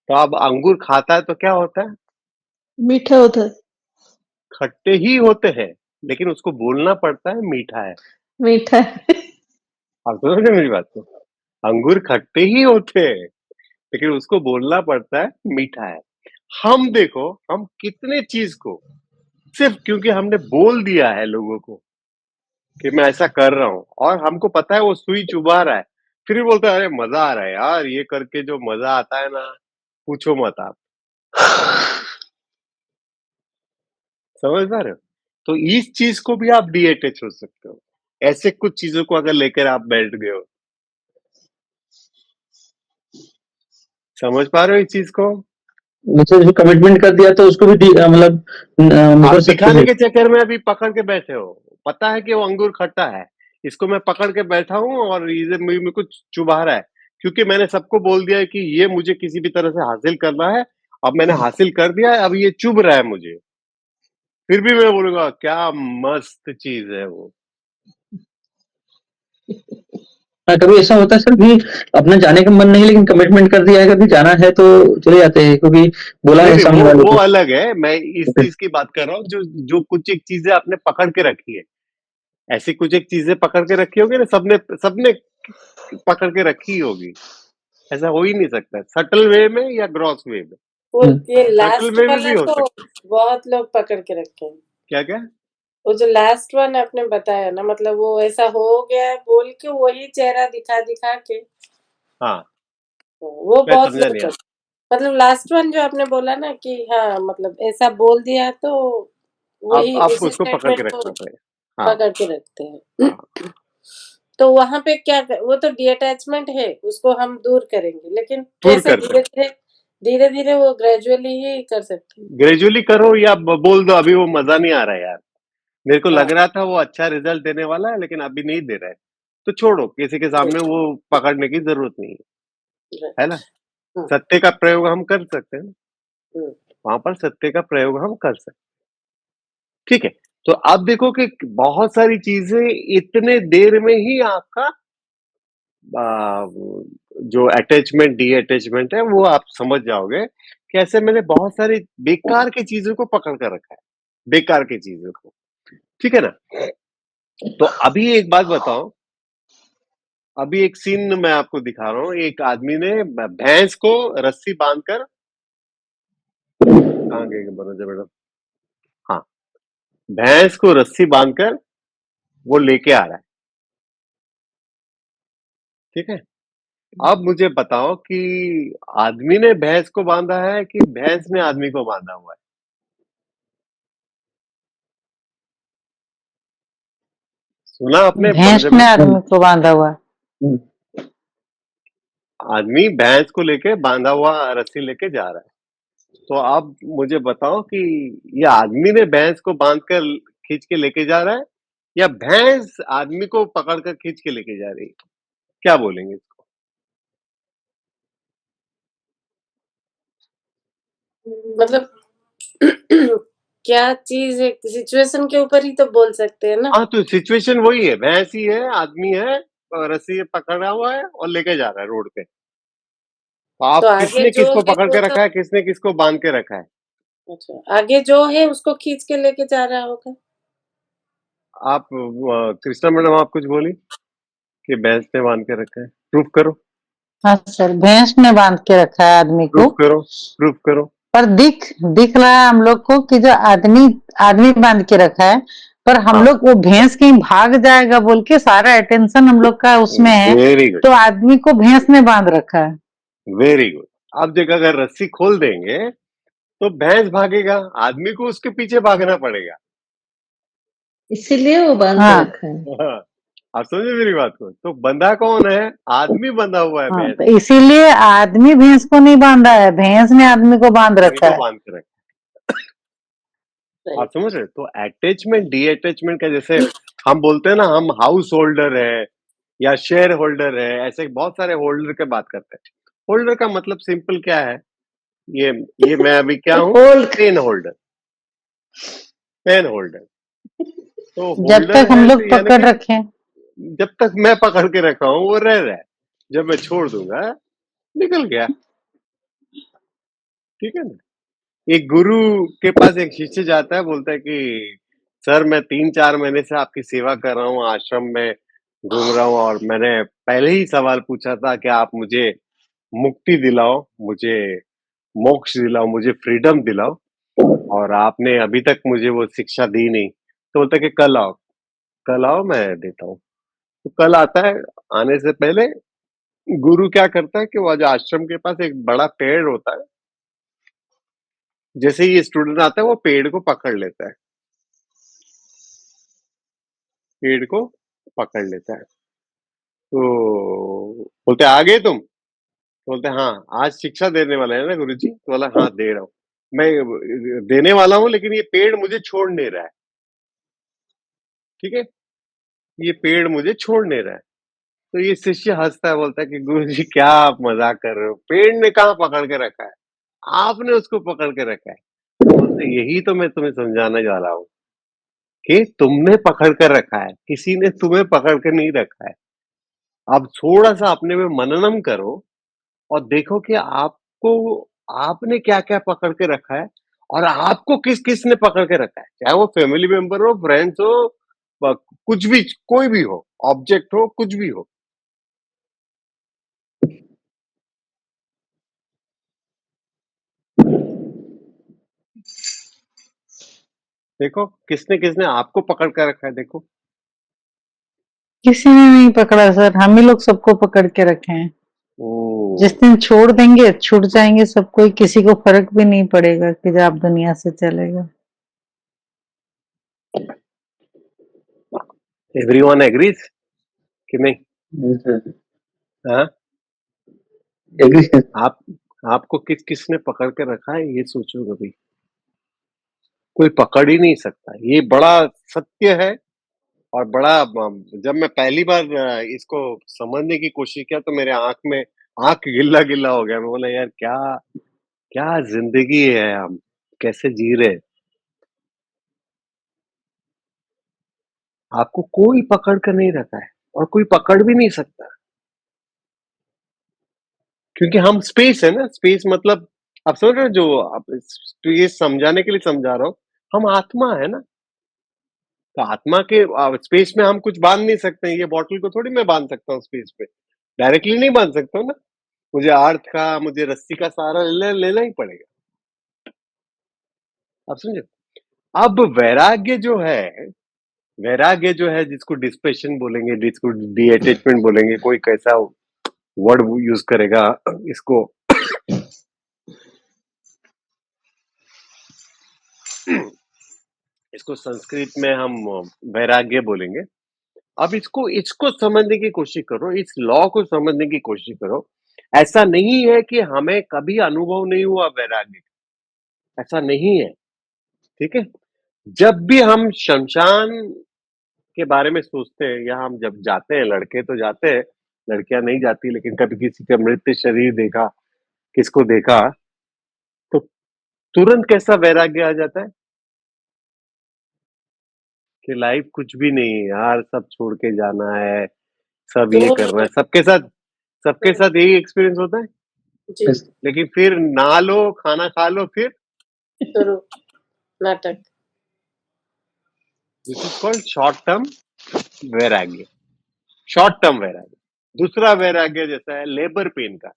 तो अब अंगूर खाता है तो क्या होता है? मीठा होता है। खट्टे ही होते हैं, लेकिन उसको बोलना पड़ता है मीठा है। मीठा है। आप समझ रहे हैं मेरी बात को? अंगूर खट्टे ही होते हैं, लेकिन उसको बोलना पड़ता है मीठा है। हम देखो, हम कितने चीज को सिर्फ क्योंकि हमने बोल दिया है लोगों को कि मैं ऐसा कर रहा हूँ, और हमको पता है वो सुई चुभा रहा है, फिर भी बोलता है अरे मजा आ रहा है यार, ये करके जो मजा आता है ना, पूछो मत आप। समझ पा रहे हो? तो इस चीज को भी आप डी अटैच हो सकते हो, ऐसे कुछ चीजों को अगर लेकर आप बैठ गए हो। समझ पा रहे हो इस चीज को? मुझे जो कमिटमेंट कर दिया तो उसको भी मतलब आप मुकर सकते दिखाने हैं। के चक्कर में अभी पकड़ के बैठे हो, पता है कि वो अंगूर खट्टा है, इसको मैं पकड़ के बैठा हूँ और ये मेरे को चुभा रहा है, क्योंकि मैंने सबको बोल दिया है कि ये मुझे किसी भी तरह से हासिल करना है। अब मैंने हासिल कर दिया है, अब ये चुभ रहा है मुझे, फिर भी मैं बोलूंगा क्या मस्त चीज है वो। हाँ, कभी ऐसा होता है सर कि अपना जाने का मन नहीं लेकिन कमिटमेंट कर दिया है, कभी जाना है तो चले जाते हैं क्योंकि बोला नहीं है नहीं, सामने वाले वो को। अलग है, मैं इस चीज की बात कर रहा हूँ जो जो कुछ एक चीजें आपने पकड़ के रखी है। ऐसी कुछ एक चीजें पकड़ के रखी होगी ना, सबने सबने पकड़ के रखी होगी। ऐसा हो ही नहीं सकता, सटल वे में या ग्रॉस वे में। वो ये सटल लास्ट वे में वाला भी हो तो सकता है। बहुत लोग पकड़ के रखे हैं। क्या क्या? वो जो लास्ट वन आपने बताया ना, मतलब वो ऐसा हो गया है बोल के वही चेहरा दिखा दिखा के, हाँ, वो मैं बहुत समझा लोग नहीं आप। करते। मतलब लास्ट वन जो आपने बोला ना कि हाँ, मतलब ऐसा बोल दिया तो वही आप उसी उसको पकड़ के स्टेटमेंट को रखना पड़ेगा। हाँ पकड़ के रखते हाँ। हैं। तो वहां पे क्या वो तो डिअटैचमेंट है, उसको हम दूर करेंगे, लेकिन दूर कैसे कर दो, धीरे धीरे वो ग्रेजुअली ही कर सकते ग्रेजुअली करो, या बोल दो अभी वो मजा नहीं आ रहा है यार, मेरे को हैं। हाँ, लग रहा था वो अच्छा रिजल्ट देने वाला है लेकिन अभी नहीं दे रहा है, तो छोड़ो, किसी के सामने वो पकड़ने की जरूरत नहीं है ना। हम्म। सत्य का प्रयोग हम कर सकते हैं, हम्म। वहां पर सत्य का प्रयोग हम कर सकते हैं। ठीक है, तो अब देखो कि बहुत सारी चीजें इतने देर में ही आपका जो अटैचमेंट डी अटैचमेंट है वो आप समझ जाओगे कि ऐसे मैंने बहुत सारी बेकार की चीजों को पकड़ कर रखा है, बेकार की चीजों को। ठीक है ना। तो अभी एक बात बताओ, अभी एक सीन मैं आपको दिखा रहा हूँ। एक आदमी ने भैंस को रस्सी बांधकर, कहाँ गए मनोज मैडम, हाँ, भैंस को रस्सी बांधकर वो लेके आ रहा है। ठीक है, अब मुझे बताओ कि आदमी ने भैंस को बांधा है कि भैंस ने आदमी को बांधा हुआ है? सुना आपने भैंस मनोज ने मैडम? आदमी को बांधा हुआ। आदमी भैंस को लेके बांधा हुआ रस्सी लेके जा रहा है। तो आप मुझे बताओ कि ये आदमी ने भैंस को बांधकर खींच के लेके जा रहा है या भैंस आदमी को पकड़कर खींच के लेके जा रही है? क्या बोलेंगे इसको? मतलब क्या चीज है, सिचुएशन के ऊपर ही तो बोल सकते हैं ना। हाँ, तो सिचुएशन वही है, भैंस ही है, आदमी है, और रस्सी पकड़ा हुआ है और लेके जा रहा है रोड पे। तो आप तो आगे किसने जो किसको है पकड़ वो के तो, रखा है, किसने किसको बांध के रखा है? अच्छा, आगे जो है उसको खींच के लेके जा रहा होगा। आप कृष्णा मैडम आप कुछ बोली कि भैंस ने बांध के रखा है, प्रूफ करो, हाँ सर, भैंस ने बांध के रखा है आदमी को। प्रूफ करो, प्रूफ करो। पर दिख रहा है हम लोग को कि जो आदमी बांध के रखा है, पर हम हाँ, लोग वो भैंस कहीं भाग जाएगा बोल के सारा अटेंशन हम लोग का उसमें है, वेरी गुड, तो आदमी को भैंस ने बांध रखा है। Very good. अब देखो, अगर रस्सी खोल देंगे तो भैंस भागेगा, आदमी को उसके पीछे भागना पड़ेगा। इसीलिए वो बांध के हाँ रखा है। हाँ, आप समझे मेरी बात को? तो बंधा कौन है? आदमी बंधा हुआ है हाँ, भैंस तो इसीलिए आदमी भैंस को नहीं बांधा है, भैंस ने आदमी को बांध रखा को है। बांध के रखा। आप समझ रहे? तो अटैचमेंट डी अटैचमेंट का, जैसे हम बोलते हैं ना, हम हाउस होल्डर है या शेयर होल्डर है, ऐसे बहुत सारे होल्डर की बात करते हैं। होल्डर का मतलब सिंपल क्या है, ये मैं अभी क्या हूँ? Hold pen holder, pen holder. तो जब होल्डर तक हम है तो लोग यानी पकड़ कि रखे हैं। जब तक मैं पकड़ के रखा हूँ वो रह रहा है, जब मैं छोड़ दूंगा निकल गया। ठीक है ना। एक गुरु के पास एक शिष्य जाता है, बोलता है कि सर मैं 3-4 महीने से आपकी सेवा कर रहा हूँ, आश्रम में घूम रहा हूँ, और मैंने पहले ही सवाल पूछा था कि आप मुझे मुक्ति दिलाओ, मुझे मोक्ष दिलाओ, मुझे फ्रीडम दिलाओ, और आपने अभी तक मुझे वो शिक्षा दी नहीं। तो बोलता है कि कल आओ मैं देता हूँ। तो कल आता है, आने से पहले गुरु क्या करता है कि वो जो आश्रम के पास एक बड़ा पेड़ होता है, जैसे ही स्टूडेंट आता है वो पेड़ को पकड़ लेता है, पेड़ को पकड़ लेता है। तो बोलते आ गए तुम? तो बोलते हाँ, आज शिक्षा देने वाला है ना गुरुजी? तो बोला हाँ दे रहा हूँ, मैं देने वाला हूँ, लेकिन ये पेड़ मुझे छोड़ नहीं रहा है। ठीक है, ये पेड़ मुझे छोड़ नहीं रहा है। तो ये शिष्य हंसता है, बोलता है कि गुरुजी क्या आप मजाक कर रहे हो, पेड़ ने कहाँ पकड़ के रखा है, आपने उसको पकड़ के रखा है। तो बोलते यही तो मैं तुम्हें समझाने जा रहा हूँ कि तुमने पकड़ कर रखा है, किसी ने तुम्हें पकड़ कर नहीं रखा है। अब थोड़ा सा अपने में मननम करो और देखो कि आपको, आपने क्या-क्या पकड़ के रखा है और आपको किस-किस ने पकड़ के रखा है। चाहे वो फैमिली मेंबर हो, फ्रेंड्स हो, ब कुछ भी, कोई भी हो, ऑब्जेक्ट हो, कुछ भी हो। देखो किसने-किसने आपको पकड़ के रखा है, देखो। किसी ने नहीं पकड़ा सर, हम ही लोग सबको पकड़ के रखे हैं। जिस ओह! दिन छोड़ देंगे छूट जाएंगे सब, कोई किसी को फर्क भी नहीं पड़ेगा कि जब आप दुनिया से चलेगा। एवरीवन एग्रीज कि नहीं? हाँ? आप आपको किस-किस ने पकड़ के रखा है, ये सोचो कभी। कोई पकड़ ही नहीं सकता। ये बड़ा सत्य है और बड़ा जब मैं पहली बार इसको समझने की कोशिश किया तो मेरे आंख गिल्ला गिल्ला हो गया। मैं बोला यार क्या क्या जिंदगी है, हम कैसे जी रहे हैं? आपको कोई पकड़ कर नहीं रखा है और कोई पकड़ भी नहीं सकता, क्योंकि हम स्पेस है ना। स्पेस मतलब आप समझ रहे हो, जो आप स्पेस समझाने के लिए समझा रहा हूँ, हम आत्मा है ना। तो आत्मा के स्पेस में हम कुछ बांध नहीं सकते हैं। ये बॉटल को थोड़ी मैं बांध सकता हूँ स्पेस पे, डायरेक्टली नहीं बांध सकता हूँ ना। मुझे अर्थ का, मुझे रस्सी का सहारा लेना ही पड़ेगा। आप समझे? अब वैराग्य जो है जिसको डिस्पेशन बोलेंगे, जिसको डी अटैचमेंट बोलेंगे, कोई कैसा वर्ड यूज करेगा इसको, इसको संस्कृत में हम वैराग्य बोलेंगे। अब इसको इसको समझने की कोशिश करो, इस लॉ को समझने की कोशिश करो। ऐसा नहीं है कि हमें कभी अनुभव नहीं हुआ वैराग्य का, ऐसा नहीं है। ठीक है, जब भी हम शमशान के बारे में सोचते हैं, या हम जब जाते हैं, लड़के तो जाते हैं, लड़कियां नहीं जाती, लेकिन कभी किसी का मृत शरीर देखा, किसको देखा, तो तुरंत कैसा वैराग्य आ जाता है कि लाइफ कुछ भी नहीं है यार, सब छोड़ के जाना है, सब ये करना है। सबके साथ यही एक्सपीरियंस होता है। जी लेकिन फिर नहा लो, खाना खा लो, फिर शुरू नाटक। This is called short term वैराग्य। शॉर्ट टर्म वैराग्य। दूसरा वैराग्य जैसा है लेबर पेन का।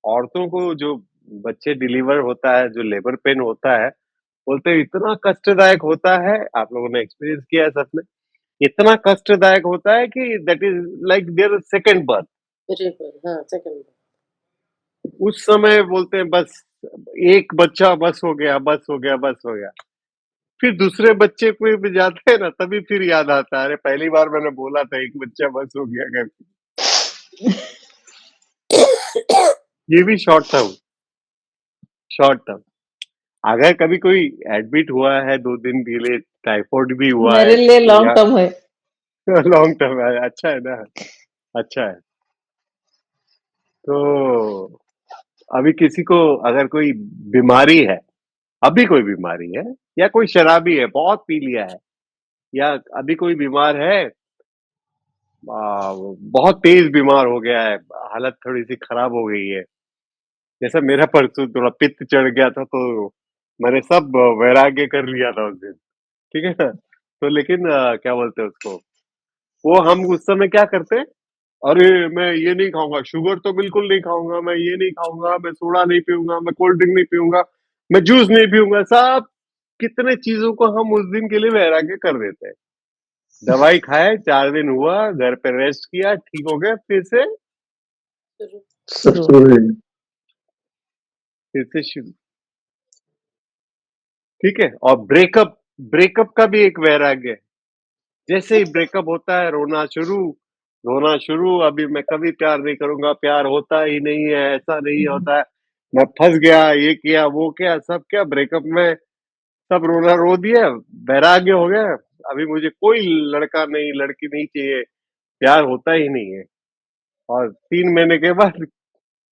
औरतों को जो बच्चे डिलीवर होता है, जो लेबर पेन होता है, बोलते हैं इतना कष्टदायक होता है। आप लोगों ने एक्सपीरियंस किया है सच में? इतना कष्टदायक होता है कि that is like their second birth. हाँ सेकंड। उस समय बोलते हैं बस एक बच्चा, बस हो गया, बस हो गया, बस हो गया। फिर दूसरे बच्चे को भी जाते हैं ना, तभी फिर याद आता है, अरे पहली बार मैंने बोला था एक बच्चा बस हो गया करके। ये भी शॉर्ट टर्म। अगर कभी कोई एडमिट हुआ है 2 दिन के लिए, टाइफाइड भी हुआ है, मेरे लिए लॉन्ग या टर्म है। लॉन्ग टर्म है, अच्छा है ना, अच्छा है। तो अभी किसी को अगर कोई बीमारी है, अभी कोई बीमारी है, या कोई शराबी है, बहुत पी लिया है, या अभी कोई बीमार है, बहुत तेज बीमार हो गया है, हालत थोड़ी सी खराब हो गई है, जैसा मेरा परसों थोड़ा पित्त चढ़ गया था, तो मैंने सब वैराग्य कर लिया था उस दिन। ठीक है ना? तो लेकिन क्या बोलते हैं उसको, वो हम उस समय क्या करते हैं, अरे मैं ये नहीं खाऊंगा, शुगर तो बिल्कुल नहीं खाऊंगा, मैं ये नहीं खाऊंगा, मैं सोडा नहीं पीऊंगा, मैं कोल्ड ड्रिंक नहीं पीऊंगा, मैं जूस नहीं पीऊंगा, सब कितने चीजों को हम उस दिन के लिए वैराग्य कर देते हैं। दवाई खाए, 4 दिन हुआ, घर पे रेस्ट किया, ठीक हो गया, सब शुरू है। फिर से शुरू। ठीक है, और ब्रेकअप का भी एक वैराग्य है। जैसे ही ब्रेकअप होता है, रोना शुरू, अभी मैं कभी प्यार नहीं करूंगा, प्यार होता ही नहीं है, ऐसा नहीं होता है, मैं फंस गया, ये किया, वो किया, सब क्या, ब्रेकअप में सब रोना रो दिया, वैराग्य हो गया। अभी मुझे कोई लड़का नहीं, लड़की नहीं चाहिए, प्यार होता ही नहीं है। और 3 महीने के बाद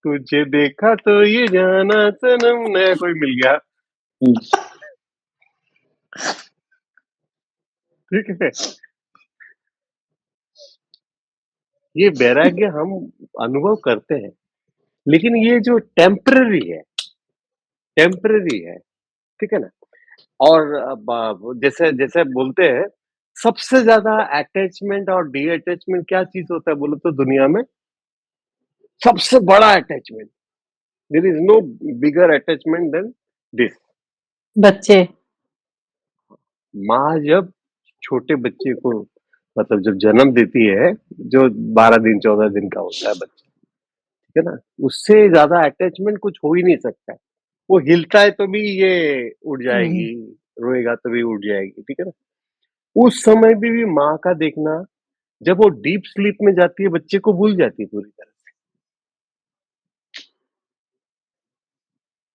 तुझे देखा तो ये जाना सनम, नया कोई मिल गया। ठीक है, ये वैराग्य हम अनुभव करते हैं, लेकिन ये जो टेम्पररी है। ठीक है ना? और जैसे जैसे बोलते हैं, सबसे ज्यादा अटैचमेंट और डी अटैचमेंट क्या चीज होता है बोलो तो, दुनिया में सबसे बड़ा attachment, there is no bigger attachment than this. बच्चे। माँ जब छोटे बच्चे को, मतलब जब जन्म देती है, जो 12 दिन 14 दिन का होता है बच्चा, ठीक है ना, उससे ज्यादा अटैचमेंट कुछ हो ही नहीं सकता है। वो हिलता है तो भी ये उड़ जाएगी, रोएगा तो भी उड़ जाएगी। ठीक है ना? उस समय भी माँ का देखना, जब वो डीप स्लीप में जाती है, बच्चे को भूल जाती है पूरी तरह से।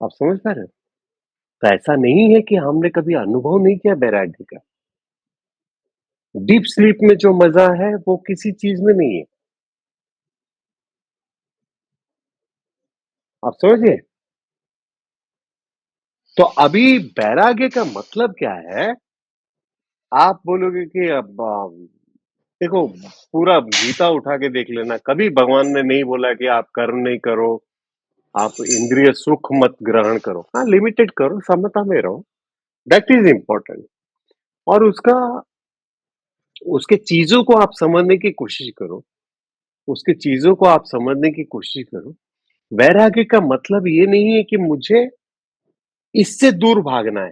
आप समझ पा रहे हो? तो ऐसा नहीं है कि हमने कभी अनुभव नहीं किया वैराग्य का। डीप स्लीप में जो मजा है वो किसी चीज में नहीं है। आप समझिए। तो अभी वैराग्य का मतलब क्या है? आप बोलोगे कि अब देखो, पूरा गीता उठा के देख लेना, कभी भगवान ने नहीं बोला कि आप कर्म नहीं करो, आप इंद्रिय सुख मत ग्रहण करो। हाँ, लिमिटेड करो, समता में रहो, दैट इज इम्पोर्टेंट। और उसके चीजों को आप समझने की कोशिश करो, उसके चीजों को आप समझने की कोशिश करो। वैराग्य का मतलब ये नहीं है कि मुझे इससे दूर भागना है,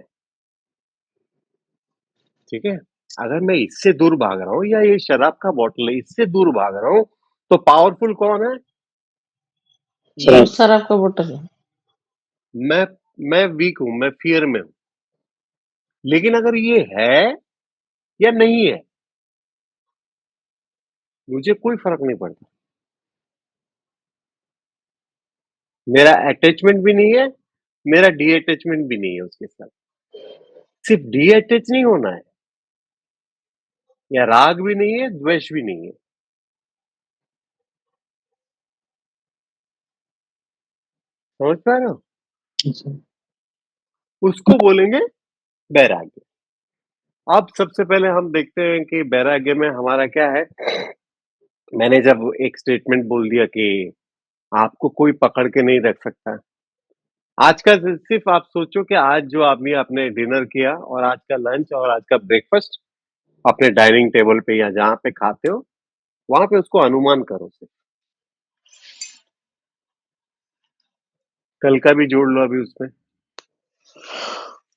ठीक है? अगर मैं इससे दूर भाग रहा हूं, या ये शराब का बॉटल है इससे दूर भाग रहा हूं, तो पावरफुल कौन है? ये शराब का बोतल है। मैं वीक हूं, मैं फियर में हूं। लेकिन अगर ये है या नहीं है, मुझे कोई फर्क नहीं पड़ता। मेरा अटैचमेंट भी नहीं है, मेरा डी अटैचमेंट भी नहीं है उसके साथ। सिर्फ डी अटैच नहीं होना है, या राग भी नहीं है, द्वेष भी नहीं है। समझ पा रहे हो? उसको बोलेंगे वैराग्य। अब सबसे पहले हम देखते हैं कि वैराग्य में हमारा क्या है। मैंने जब एक स्टेटमेंट बोल दिया कि आपको कोई पकड़ के नहीं रख सकता, आज का सिर्फ आप सोचो कि आज जो आदमी आपने डिनर किया और आज का लंच और आज का ब्रेकफास्ट अपने डाइनिंग टेबल पे या जहां पे खाते हो, वहां पे उसको अनुमान करो सिर्फ। कल का भी जोड़ लो अभी उसमें,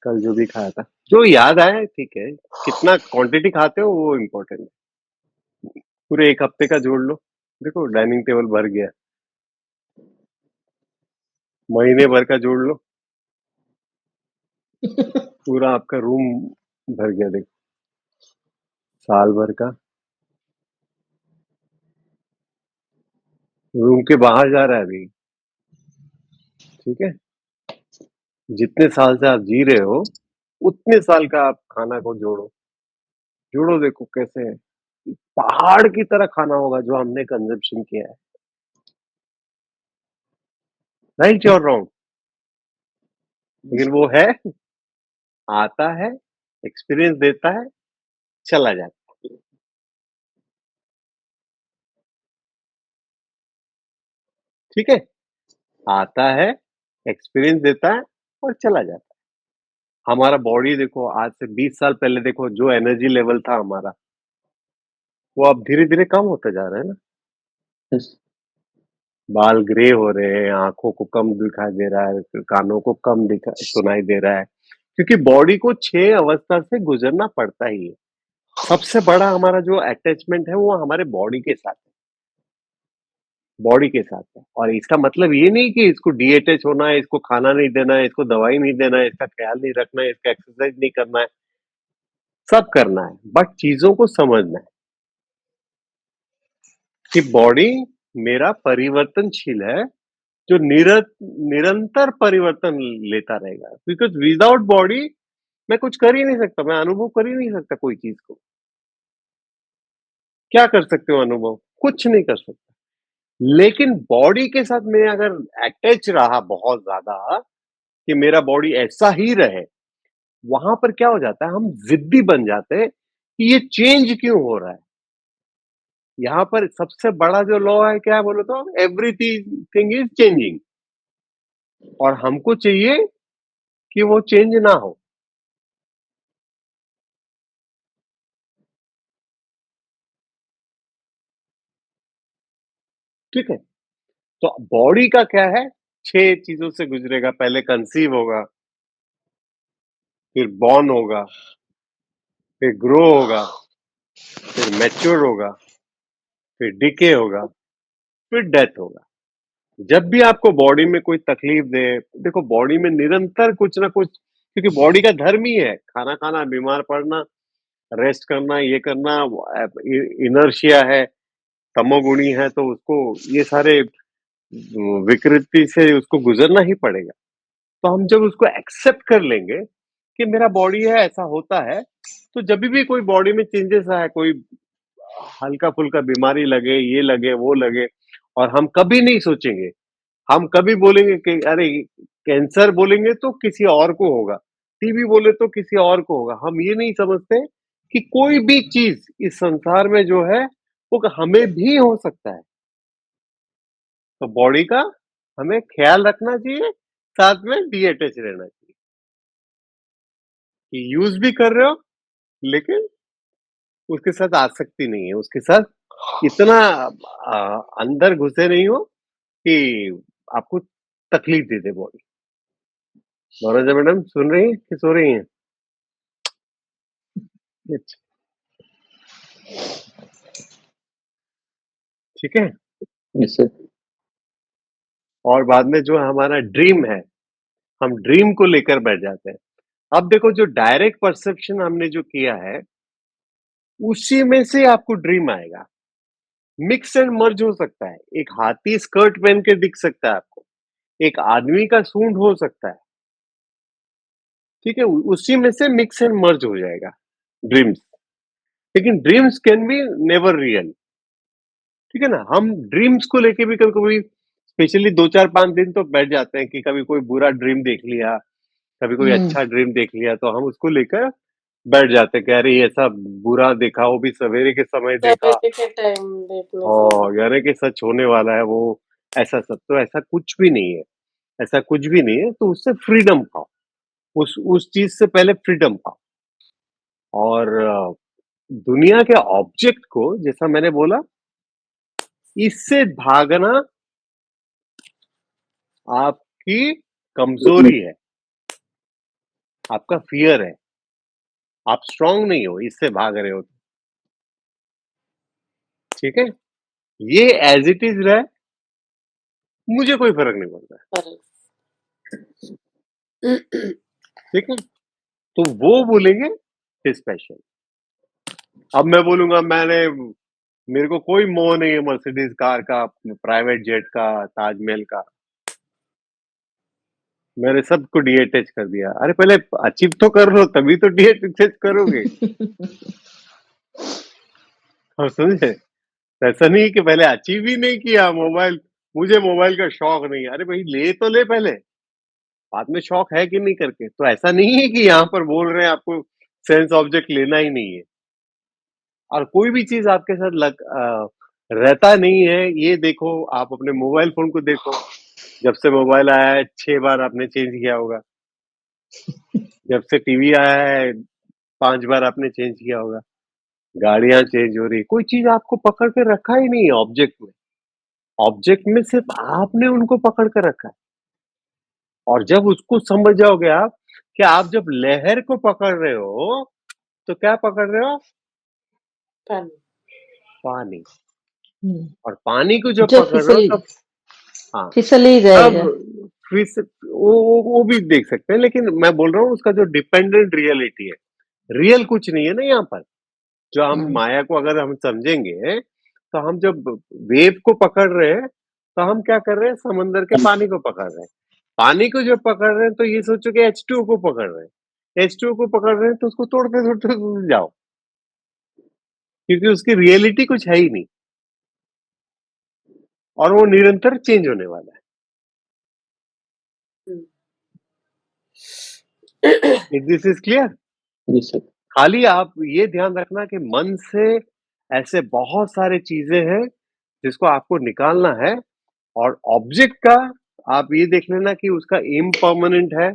कल जो भी खाया था, जो याद आए, ठीक है। कितना क्वांटिटी खाते हो वो इम्पोर्टेंट है। पूरे एक हफ्ते का जोड़ लो, देखो डाइनिंग टेबल भर गया। महीने भर का जोड़ लो, पूरा आपका रूम भर गया। देखो साल भर का, रूम के बाहर जा रहा है अभी, ठीक है। जितने साल से आप जी रहे हो उतने साल का आप खाना को जोड़ो, जोड़ो, देखो कैसे है। पहाड़ की तरह खाना होगा जो हमने कंजप्शन किया है। राइट और रॉन्ग? लेकिन वो है, आता है, एक्सपीरियंस देता है, चला जाता है। ठीक है, आता है, एक्सपीरियंस देता है और चला जाता है। हमारा बॉडी देखो, आज से 20 साल पहले देखो, जो एनर्जी लेवल था हमारा, वो अब धीरे धीरे कम होता जा रहा है ना। बाल ग्रे हो रहे हैं, आंखों को कम दिखाई दे रहा है, कानों को कम दिखा सुनाई दे रहा है, क्योंकि बॉडी को 6 अवस्था से गुजरना पड़ता ही है। सबसे बड़ा हमारा जो अटैचमेंट है वो हमारे बॉडी के साथ है, बॉडी के साथ है। और इसका मतलब ये नहीं कि इसको डी-अटैच होना है, इसको खाना नहीं देना है, इसको दवाई नहीं देना है, इसका ख्याल नहीं रखना है, इसका एक्सरसाइज नहीं करना है। सब करना है, बट चीजों को समझना है कि बॉडी मेरा परिवर्तनशील है, जो निरंतर परिवर्तन लेता रहेगा। बिकॉज विदाउट बॉडी मैं कुछ कर ही नहीं सकता, मैं अनुभव कर ही नहीं सकता कोई चीज को। क्या कर सकते हो अनुभव? कुछ नहीं कर सकता। लेकिन बॉडी के साथ मैं अगर अटैच रहा बहुत ज्यादा, कि मेरा बॉडी ऐसा ही रहे, वहां पर क्या हो जाता है, हम जिद्दी बन जाते हैं कि ये चेंज क्यों हो रहा है। यहाँ पर सबसे बड़ा जो लॉ है क्या है बोलो तो, एवरीथिंग इज चेंजिंग, और हमको चाहिए कि वो चेंज ना हो। ठीक है, तो बॉडी का क्या है, 6 चीजों से गुजरेगा। पहले कंसीव होगा, फिर बॉर्न होगा, फिर ग्रो होगा, फिर मैच्योर होगा, फिर डिके होगा, फिर डेथ होगा। जब भी आपको बॉडी में कोई तकलीफ दे, देखो बॉडी में निरंतर कुछ ना कुछ, क्योंकि बॉडी का धर्म ही है खाना खाना, बीमार पड़ना, रेस्ट करना, ये करना। इनर्शिया है, तमोगुणी है, तो उसको ये सारे विकृति से उसको गुजरना ही पड़ेगा। तो हम जब उसको एक्सेप्ट कर लेंगे कि मेरा बॉडी है, ऐसा होता है, तो जब भी कोई बॉडी में चेंजेस आए, कोई हल्का फुल्का बीमारी लगे, ये लगे वो लगे, और हम कभी नहीं सोचेंगे, हम कभी बोलेंगे कि अरे कैंसर बोलेंगे तो किसी और को होगा, टीबी बोले तो किसी और को होगा। हम ये नहीं समझते कि कोई भी चीज इस संसार में जो है वो हमें भी हो सकता है। तो बॉडी का हमें ख्याल रखना चाहिए, साथ में डीअटैच रहना चाहिए कि यूज भी कर रहे हो लेकिन उसके साथ आसक्ति नहीं है, उसके साथ इतना अंदर घुसे नहीं हो कि आपको तकलीफ दे दे बॉडी। मनोजा मैडम सुन रही हैं कि सो रही हैं? अच्छा, ठीक है। Yes sir. और बाद में जो हमारा ड्रीम है, हम ड्रीम को लेकर बैठ जाते हैं। अब देखो, जो डायरेक्ट परसेप्शन हमने जो किया है उसी में से आपको ड्रीम आएगा। मिक्स एंड मर्ज हो सकता है, एक हाथी स्कर्ट पहन के दिख सकता है आपको, एक आदमी का सूंड हो सकता है, ठीक है, उसी में से मिक्स एंड मर्ज हो जाएगा ड्रीम्स। लेकिन dreams can be never real, ठीक है ना। हम ड्रीम्स को लेके भी कभी कभी स्पेशली 2 4 5 दिन तो बैठ जाते हैं कि कभी कोई बुरा ड्रीम देख लिया, कभी कोई अच्छा ड्रीम देख लिया, तो हम उसको लेकर बैठ जाते हैं कि अरे ये ऐसा बुरा देखा, वो भी सवेरे के समय देखा, सवेरे के टाइम देखने से और यानी कि सच होने वाला है वो, ऐसा सब। तो ऐसा कुछ भी नहीं है, ऐसा कुछ भी नहीं है। तो उससे फ्रीडम पाओ, उस चीज से पहले फ्रीडम पाओ। और दुनिया के ऑब्जेक्ट को, जैसा मैंने बोला, इससे भागना आपकी कमजोरी है, आपका फियर है। आप स्ट्रांग नहीं हो, इससे भाग रहे हो, ठीक है। ये एज इट इज रहे, मुझे कोई फर्क नहीं पड़ता, पर ठीक है। तो वो बोलेंगे स्पेशल। अब मैं बोलूंगा मेरे को कोई मोह नहीं है मर्सिडीज कार का, प्राइवेट जेट का, ताजमहल का, मैंने सबको डीअटैच कर दिया। अरे पहले अचीव तो कर लो, तभी तो डीअटैच करोगे। और समझे, ऐसा नहीं है कि पहले अचीव ही नहीं किया मोबाइल, मुझे मोबाइल का शौक नहीं है। अरे भाई ले तो ले पहले, बाद में शौक है कि नहीं करके। तो ऐसा नहीं है कि यहाँ पर बोल रहे हैं आपको सेंस ऑब्जेक्ट लेना ही नहीं है। और कोई भी चीज आपके साथ रहता नहीं है। ये देखो, आप अपने मोबाइल फोन को देखो, जब से मोबाइल आया है 6 बार आपने चेंज किया होगा, जब से टीवी आया है 5 बार आपने चेंज किया होगा, गाड़ियां चेंज हो रही, कोई चीज आपको पकड़ के रखा ही नहीं है ऑब्जेक्ट में। ऑब्जेक्ट में सिर्फ आपने उनको पकड़ कर रखा है। और जब उसको समझ जाओगे आप कि आप जब लहर को पकड़ रहे हो तो क्या पकड़ रहे हो? पानी पानी। और पानी को जब जो पकड़ रहे हो तब, हाँ, फिसल ही तब जाएगा। फिर वो भी देख सकते हैं। लेकिन मैं बोल रहा हूँ उसका जो डिपेंडेंट रियलिटी है, रियल कुछ नहीं है ना यहाँ पर। जो हम माया को अगर हम समझेंगे, तो हम जब वेव को पकड़ रहे हैं तो हम क्या कर रहे हैं? समंदर के पानी को पकड़ रहे हैं। पानी को जब पकड़ रहे हैं तो ये सोचो कि H2O को पकड़ रहे हैं। H2O को पकड़ रहे हैं तो उसको तोड़ते तोड़ते तोड़ते जाओ, क्योंकि उसकी रियलिटी कुछ है ही नहीं, और वो निरंतर चेंज होने वाला है। This is clear. Yes sir. खाली आप ये ध्यान रखना कि मन से ऐसे बहुत सारे चीजें हैं जिसको आपको निकालना है। और ऑब्जेक्ट का आप ये देख लेना कि उसका इम्पर्मानेंट है।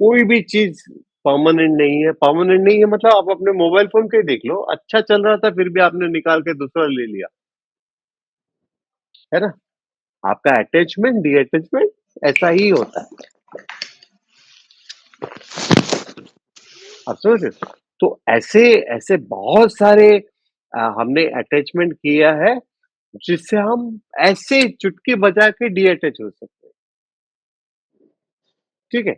कोई भी चीज परमानेंट नहीं है। परमानेंट नहीं है मतलब आप अपने मोबाइल फोन के ही देख लो, अच्छा चल रहा था फिर भी आपने निकाल के दूसरा ले लिया, है ना। आपका अटैचमेंट डीअटैचमेंट ऐसा ही होता है। आप समझ रहे हो? तो ऐसे ऐसे बहुत सारे हमने अटैचमेंट किया है जिससे हम ऐसे चुटकी बजा के डीअटैच हो सकते हैं, ठीक है।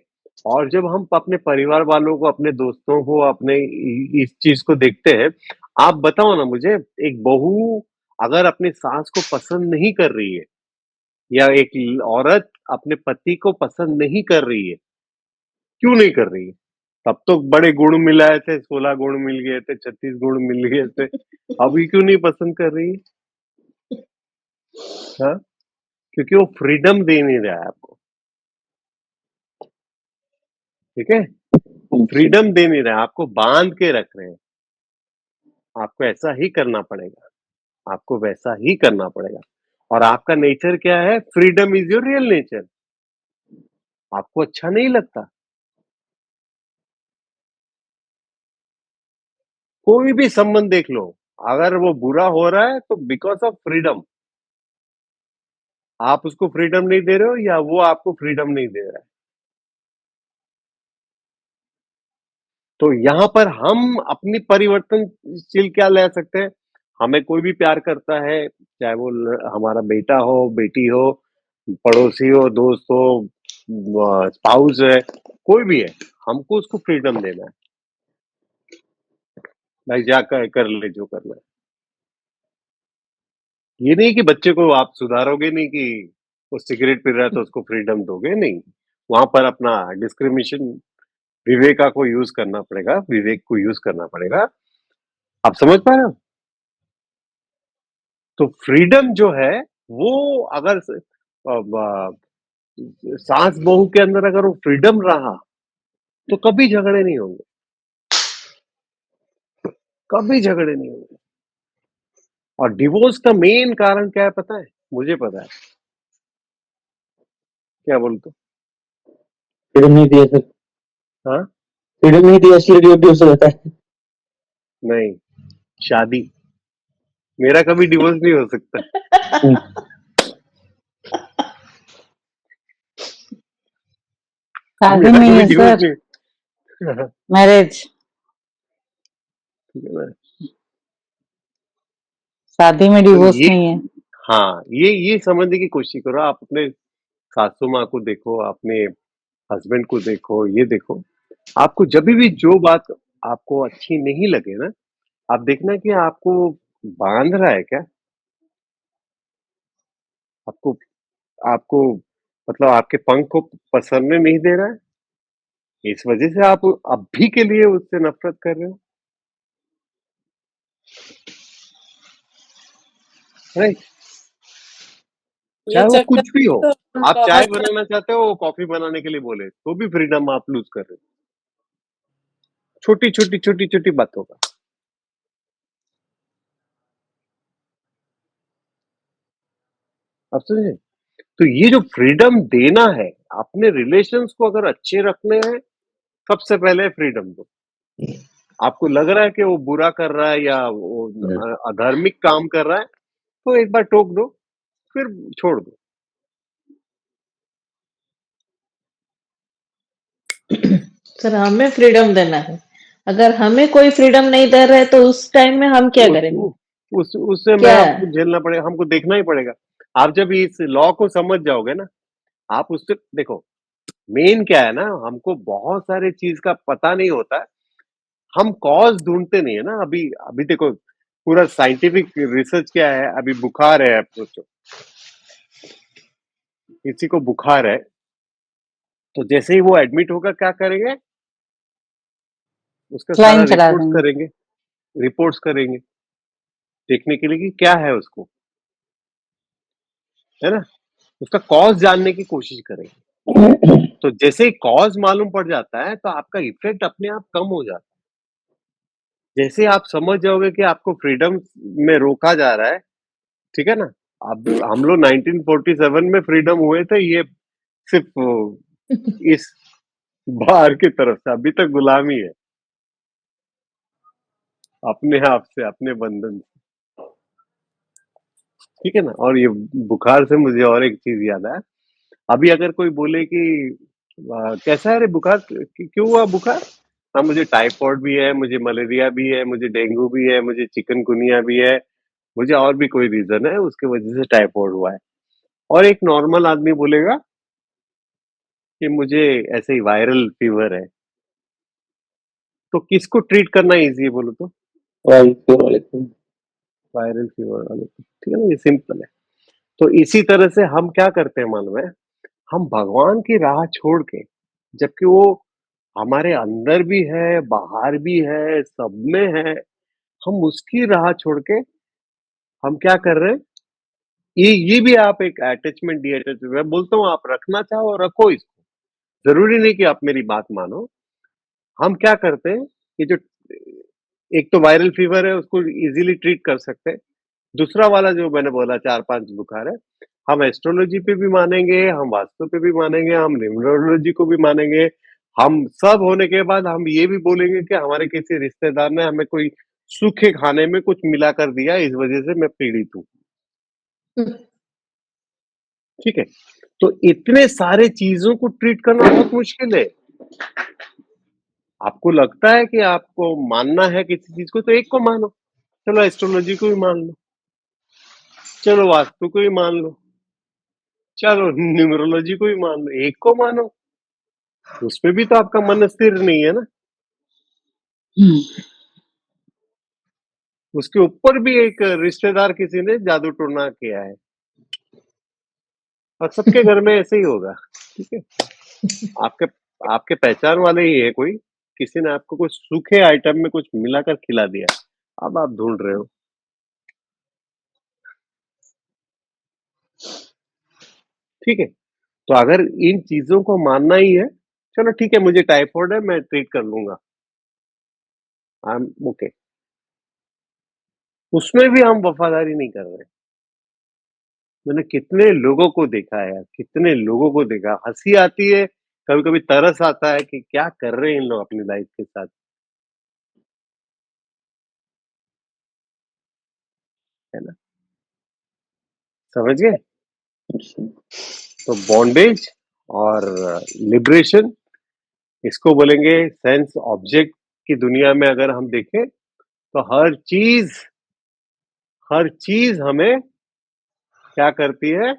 और जब हम अपने परिवार वालों को, अपने दोस्तों को, अपने इस चीज को देखते हैं, आप बताओ ना मुझे, एक बहू अगर अपनी सास को पसंद नहीं कर रही है, या एक औरत अपने पति को पसंद नहीं कर रही है, क्यों नहीं कर रही है? तब तो बड़े गुण मिलाए थे, 16 गुण मिल गए थे, 36 गुण मिल गए थे। अभी क्यों नहीं पसंद कर रही है? हाँ, क्योंकि वो फ्रीडम दे नहीं रहा है आपको। ठीक है, फ्रीडम दे नहीं रहा है, आपको बांध के रख रहे हैं। आपको ऐसा ही करना पड़ेगा, आपको वैसा ही करना पड़ेगा। और आपका नेचर क्या है? Freedom is your real nature. आपको अच्छा नहीं लगता, कोई भी संबंध देख लो, अगर वो बुरा हो रहा है तो बिकॉज ऑफ फ्रीडम। आप उसको फ्रीडम नहीं दे रहे हो या वो आपको फ्रीडम नहीं दे रहा है। तो यहां पर हम अपनी परिवर्तनशील क्या ले सकते हैं? हमें कोई भी प्यार करता है, चाहे वो हमारा बेटा हो, बेटी हो, पड़ोसी हो, दोस्त हो, स्पाउस है, कोई भी है, हमको उसको फ्रीडम देना है। भाई जा कर ले जो करना है। ये नहीं कि बच्चे को आप सुधारोगे नहीं कि वो सिगरेट पी रहा है तो उसको फ्रीडम दोगे, नहीं। वहां पर अपना डिस्क्रिमिनेशन, विवेका को यूज करना पड़ेगा, विवेक को यूज करना पड़ेगा। आप समझ पा रहे हो? तो फ्रीडम जो है वो अगर सास बहू के अंदर अगर वो फ्रीडम रहा तो कभी झगड़े नहीं होंगे, कभी झगड़े नहीं होंगे। और डिवोर्स का मेन कारण क्या है पता है? मुझे पता है। क्या बोलते हो? फ्रीडम नहीं दिया सर, हाँ, फ्रीडम नहीं दिया इसलिए डिवोर्स हो जाता है। नहीं, शादी। मेरा कभी डिवोर्स नहीं हो सकता। शादी मेरा नहीं कभी है डिवोर्स सर, नहीं। मैरिज। ठीक है ना? शादी में तो डिवोर्स ये, नहीं है। हाँ, ये समझने की कोशिश करो। आप अपने सासू माँ को देखो, अपने हस्बैंड को देखो, ये देखो, आपको जब भी जो बात आपको अच्छी नहीं लगे ना, आप देखना कि आपको बांध रहा है क्या? आपको आपको मतलब आपके पंख को पसरने नहीं दे रहा है, इस वजह से आप अभी के लिए उससे नफरत कर रहे हो, राइट? ये चाहे वो चक्कर कुछ भी हो। तो हम आप चाय बहुत बनाना चाहते हो, वो कॉफी बनाने के लिए बोले, तो भी फ्रीडम आप लूज कर रहे हो, छोटी छोटी छोटी छोटी बातों का। आप समझे? तो ये जो फ्रीडम देना है, अपने रिलेशंस को अगर अच्छे रखने हैं, सबसे पहले फ्रीडम दो। आपको लग रहा है कि वो बुरा कर रहा है या वो अधार्मिक काम कर रहा है, तो एक बार टोक दो, फिर छोड़ दो। सर हमें फ्रीडम देना है, अगर हमें कोई फ्रीडम नहीं दे रहे तो उस टाइम में हम क्या करेंगे? उससे मैं क्या? आपको झेलना पड़ेगा, हमको देखना ही पड़ेगा। आप जब इस लॉ को समझ जाओगे ना, आप उससे देखो, मेन क्या है ना, हमको बहुत सारे चीज का पता नहीं होता है। हम कॉज ढूंढते नहीं है ना। अभी अभी देखो, पूरा साइंटिफिक रिसर्च क्या है। अभी बुखार है, आप सोचो किसी को बुखार है, तो जैसे ही वो एडमिट होगा क्या करेंगे? उसका सारा लाइन चला रिपोर्ट्स देंगे। करेंगे, रिपोर्ट्स करेंगे, देखने के लिए कि क्या है उसको, है ना? उसका कॉज जानने की कोशिश करेंगे। तो जैसे ही कॉज मालूम पड़ जाता है तो आपका इफेक्ट अपने आप कम हो जाता है। जैसे आप समझ जाओगे कि आपको फ्रीडम में रोका जा रहा है, ठीक है ना? अब हम लोग 1947 में फ्रीडम हुए थे, ये सिर्फ इस बाहर की तरफ से, अभी तक गुलामी है अपने आप से, अपने बंधन से। ठीक है ना? और ये बुखार से मुझे और एक चीज याद आया। अभी अगर कोई बोले कि कैसा है रे बुखार, क्यों हुआ बुखार? हाँ, मुझे टाइफाइड भी है, मुझे मलेरिया भी है, मुझे डेंगू भी है, मुझे चिकनगुनिया भी है, मुझे और भी कोई रीजन है उसके वजह से टाइफाइड हुआ है। और एक नॉर्मल आदमी बोलेगा कि मुझे ऐसे ही वायरल फीवर है, तो किसको ट्रीट करना इजी है बोलो तो? वालेकुम। वायरल फीवर वाले को। ठीक है ना? ये सिंपल है। तो इसी तरह से हम क्या करते हैं मालूम है? हम भगवान की राह छोड़ के, जबकि वो हमारे अंदर भी है, बाहर भी है, सब में है। हम उसकी राह छोड़ के हम क्या कर रहे हैं? ये भी आप एक अटैचमेंट डी-अटैचमेंट मैं बोलता हूँ आप रखना चाहो रखो इसको। ज़रूरी नहीं कि आप मेरी बात मानो। हम क्या करते हैं, ये जो एक तो वायरल फीवर है उसको इज़िली ट्रीट कर सकते हैं। दूसरा वाला जो मैंने बोला 4-5 बुखार है, हम एस्ट्रोलॉजी पे भी मानेंगे, हम वास्तु पे भी मानेंगे, हम न्यूमरोलॉजी को भी मानेंगे। हम सब होने के बाद हम ये भी बोलेंगे कि हमारे किसी रिश्तेदार ने हमें कोई सूखे खाने में कुछ मिला कर दिया, इस वज़ह से मैं पीड़ित हूँ। ठीक है? तो इतने सारे चीज़ों को ट्रीट करना बहुत मुश्किल है। आपको लगता है कि आपको मानना है किसी चीज़ को तो एक को मानो। चलो एस्ट्रोलॉजी को भी मान लो, चलो वास्तु को भी मान लो, चलो न्यूमरोलॉजी को भी मान लो, एक को मानो। उसमें भी तो आपका मन स्थिर नहीं है ना। उसके ऊपर भी एक रिश्तेदार किसी ने जादू टोना किया है और सबके घर में ऐसे ही होगा। ठीक है? आपके आपके पहचान वाले ही है कोई, किसी ने आपको कुछ सूखे आइटम में कुछ मिलाकर खिला दिया, अब आप ढूंढ रहे हो। ठीक है? तो अगर इन चीजों को मानना ही है, चलो ठीक है मुझे टाइफाइड है मैं ट्रीट कर लूंगा, आई एम ओके। उसमें भी हम वफादारी नहीं कर रहे। मैंने कितने लोगों को देखा है, कितने लोगों को देखा, हंसी आती है, कभी कभी तरस आता है कि क्या कर रहे हैं इन लोग अपनी लाइफ के साथ। है ना? समझ गए? तो बॉन्डेज और लिबरेशन, इसको बोलेंगे सेंस ऑब्जेक्ट की दुनिया में। अगर हम देखें तो हर चीज हमें क्या करती है,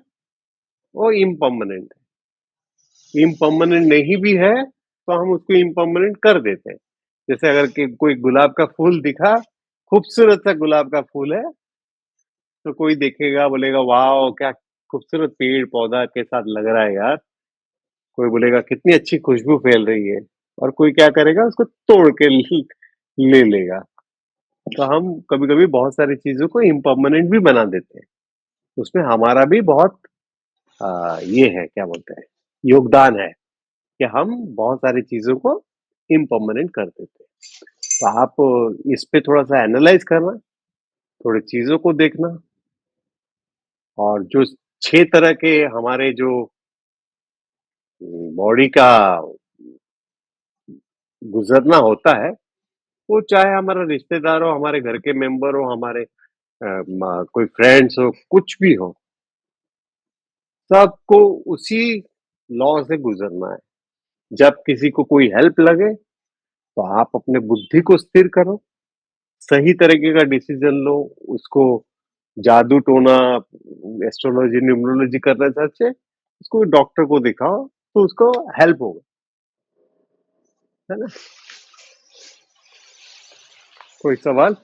वो इम्पर्मानेंट है। इम्पर्मानेंट नहीं भी है तो हम उसको इम्पर्मानेंट कर देते हैं। जैसे अगर कोई गुलाब का फूल दिखा, खूबसूरत सा गुलाब का फूल है, तो कोई देखेगा बोलेगा वाह क्या खूबसूरत पेड़ पौधा के साथ लग रहा है यार। कोई बोलेगा कितनी अच्छी खुशबू फैल रही है, और कोई क्या करेगा उसको तोड़ के ले लेगा। तो हम कभी कभी बहुत सारी चीजों को इम्पर्मानेंट भी बना देते हैं। उसमें हमारा भी बहुत ये है क्या बोलते हैं, योगदान है कि हम बहुत सारी चीजों को इम्पर्मानेंट कर देते हैं। तो आप इस पे थोड़ा सा एनालाइज करना, थोड़ी चीजों को देखना, और जो 6 तरह के हमारे जो बॉडी का गुजरना होता है, वो चाहे हमारा रिश्तेदार हो, हमारे घर के मेंबर हो, हमारे कोई फ्रेंड्स हो, कुछ भी हो, सबको उसी लॉ से गुजरना है। जब किसी को कोई हेल्प लगे तो आप अपने बुद्धि को स्थिर करो, सही तरीके का डिसीजन लो। उसको जादू टोना एस्ट्रोलॉजी न्यूमरोलॉजी करने से अच्छे उसको डॉक्टर को दिखाओ, तो उसको हेल्प होगा। है ना? कोई सवाल?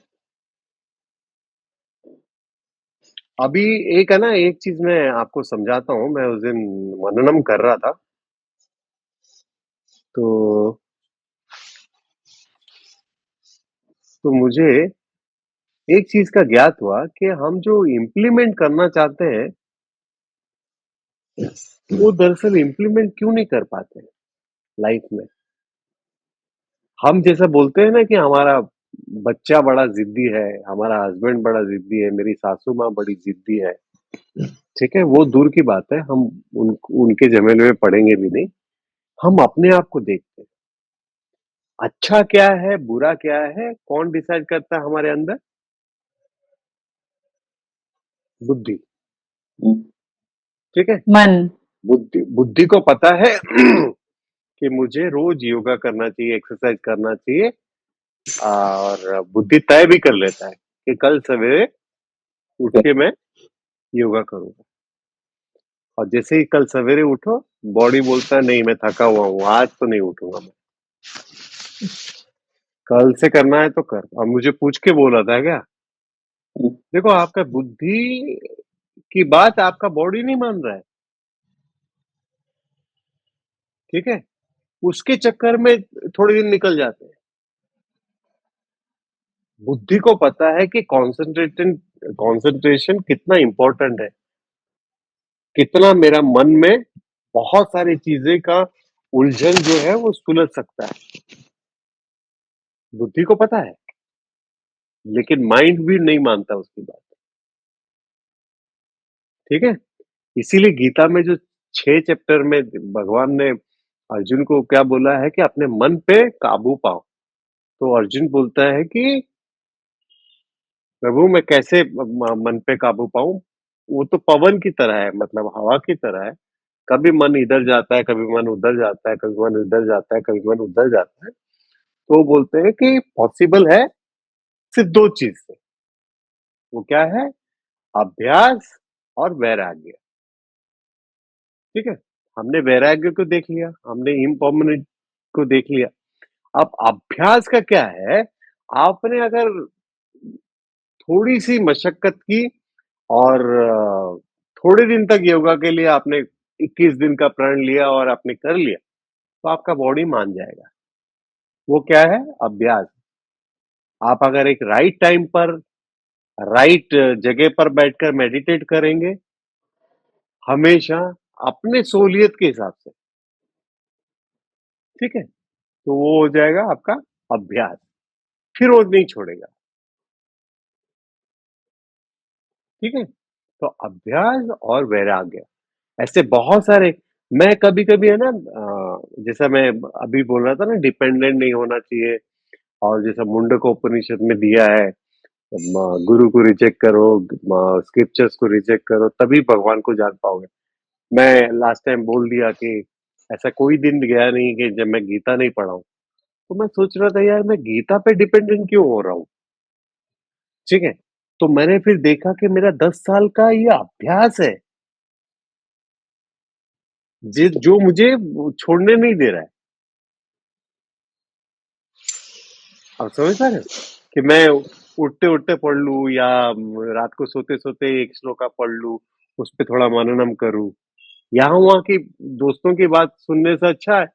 अभी एक है ना, एक चीज मैं आपको समझाता हूँ। मैं उस दिन मननम कर रहा था, तो मुझे एक चीज का ज्ञात हुआ कि हम जो इम्प्लीमेंट करना चाहते हैं वो दरअसल इम्प्लीमेंट क्यों नहीं कर पाते लाइफ में। हम जैसा बोलते हैं ना कि हमारा बच्चा बड़ा जिद्दी है, हमारा हस्बैंड बड़ा जिद्दी है, मेरी सासू माँ बड़ी जिद्दी है। ठीक है, वो दूर की बात है, हम उनके झमेले में पड़ेंगे भी नहीं। हम अपने आप को देखते हैं, अच्छा क्या है बुरा क्या है, कौन डिसाइड करता है हमारे अंदर? बुद्धि। ठीक है, मन। बुद्धि बुद्धि को पता है कि मुझे रोज योगा करना चाहिए, एक्सरसाइज करना चाहिए, और बुद्धि तय भी कर लेता है कि कल सवेरे उठ के मैं योगा करूंगा। और जैसे ही कल सवेरे उठो, बॉडी बोलता है नहीं मैं थका हुआ हूँ, आज तो नहीं उठूंगा मैं, कल से करना है तो कर। और मुझे पूछ के बोला था क्या, देखो आपका बुद्धि की बात आपका बॉडी नहीं मान रहा है। ठीक है, उसके चक्कर में थोड़े दिन निकल जाते हैं। बुद्धि को पता है कि कंसंट्रेशन कितना इंपॉर्टेंट है, कितना मेरा मन में बहुत सारी चीजें का उलझन जो है वो सुलझ सकता है। बुद्धि को पता है, लेकिन माइंड भी नहीं मानता उसकी बात। ठीक है, इसीलिए गीता में जो 6 चैप्टर में भगवान ने अर्जुन को क्या बोला है कि अपने मन पे काबू पाओ। तो अर्जुन बोलता है कि प्रभु मैं कैसे मन पे काबू पाऊं? वो तो पवन की तरह है, मतलब हवा की तरह है। कभी मन इधर जाता है, कभी मन उधर जाता है, कभी मन इधर जाता है, कभी मन उधर जाता है। तो वो बोलते हैं कि पॉसिबल है सिर्फ 2 चीज से। वो क्या है? अभ्यास और वैराग्य। ठीक है, हमने वैराग्य को देख लिया, हमने इम्पर्मनेंट को देख लिया। अब अभ्यास का क्या है? आपने अगर थोड़ी सी मशक्कत की और थोड़े दिन तक योगा के लिए आपने 21 दिन का प्रण लिया और आपने कर लिया, तो आपका बॉडी मान जाएगा। वो क्या है? अभ्यास। आप अगर एक राइट टाइम पर राइट जगह पर बैठकर मेडिटेट करेंगे, हमेशा अपने सहूलियत के हिसाब से, ठीक है, तो वो हो जाएगा आपका अभ्यास। फिर वो नहीं छोड़ेगा। ठीक है, तो अभ्यास और वैराग्य, ऐसे बहुत सारे। मैं कभी कभी है ना, जैसा मैं अभी बोल रहा था ना, डिपेंडेंट नहीं होना चाहिए, और जैसा मुंडक उपनिषद में दिया है, गुरु को रिजेक्ट करो, स्क्रिप्चर्स को रिजेक्ट करो, तभी भगवान को जान पाओगे। मैं लास्ट टाइम बोल दिया कि ऐसा कोई दिन गया नहीं कि जब मैं गीता नहीं पढ़ा हूं। तो मैं सोच रहा था यार मैं गीता पे डिपेंडेंट क्यों हो रहा हूँ। ठीक है, तो मैंने फिर देखा कि मेरा 10 साल का ये अभ्यास है जो मुझे छोड़ने नहीं दे रहा है। आप समझ पा रहे हो कि मैं उठते उठते पढ़ लूं, या रात को सोते सोते एक श्लोका पढ़ लूं, उस पर थोड़ा मननम करूं। यहाँ वहां की दोस्तों की बात सुनने से अच्छा है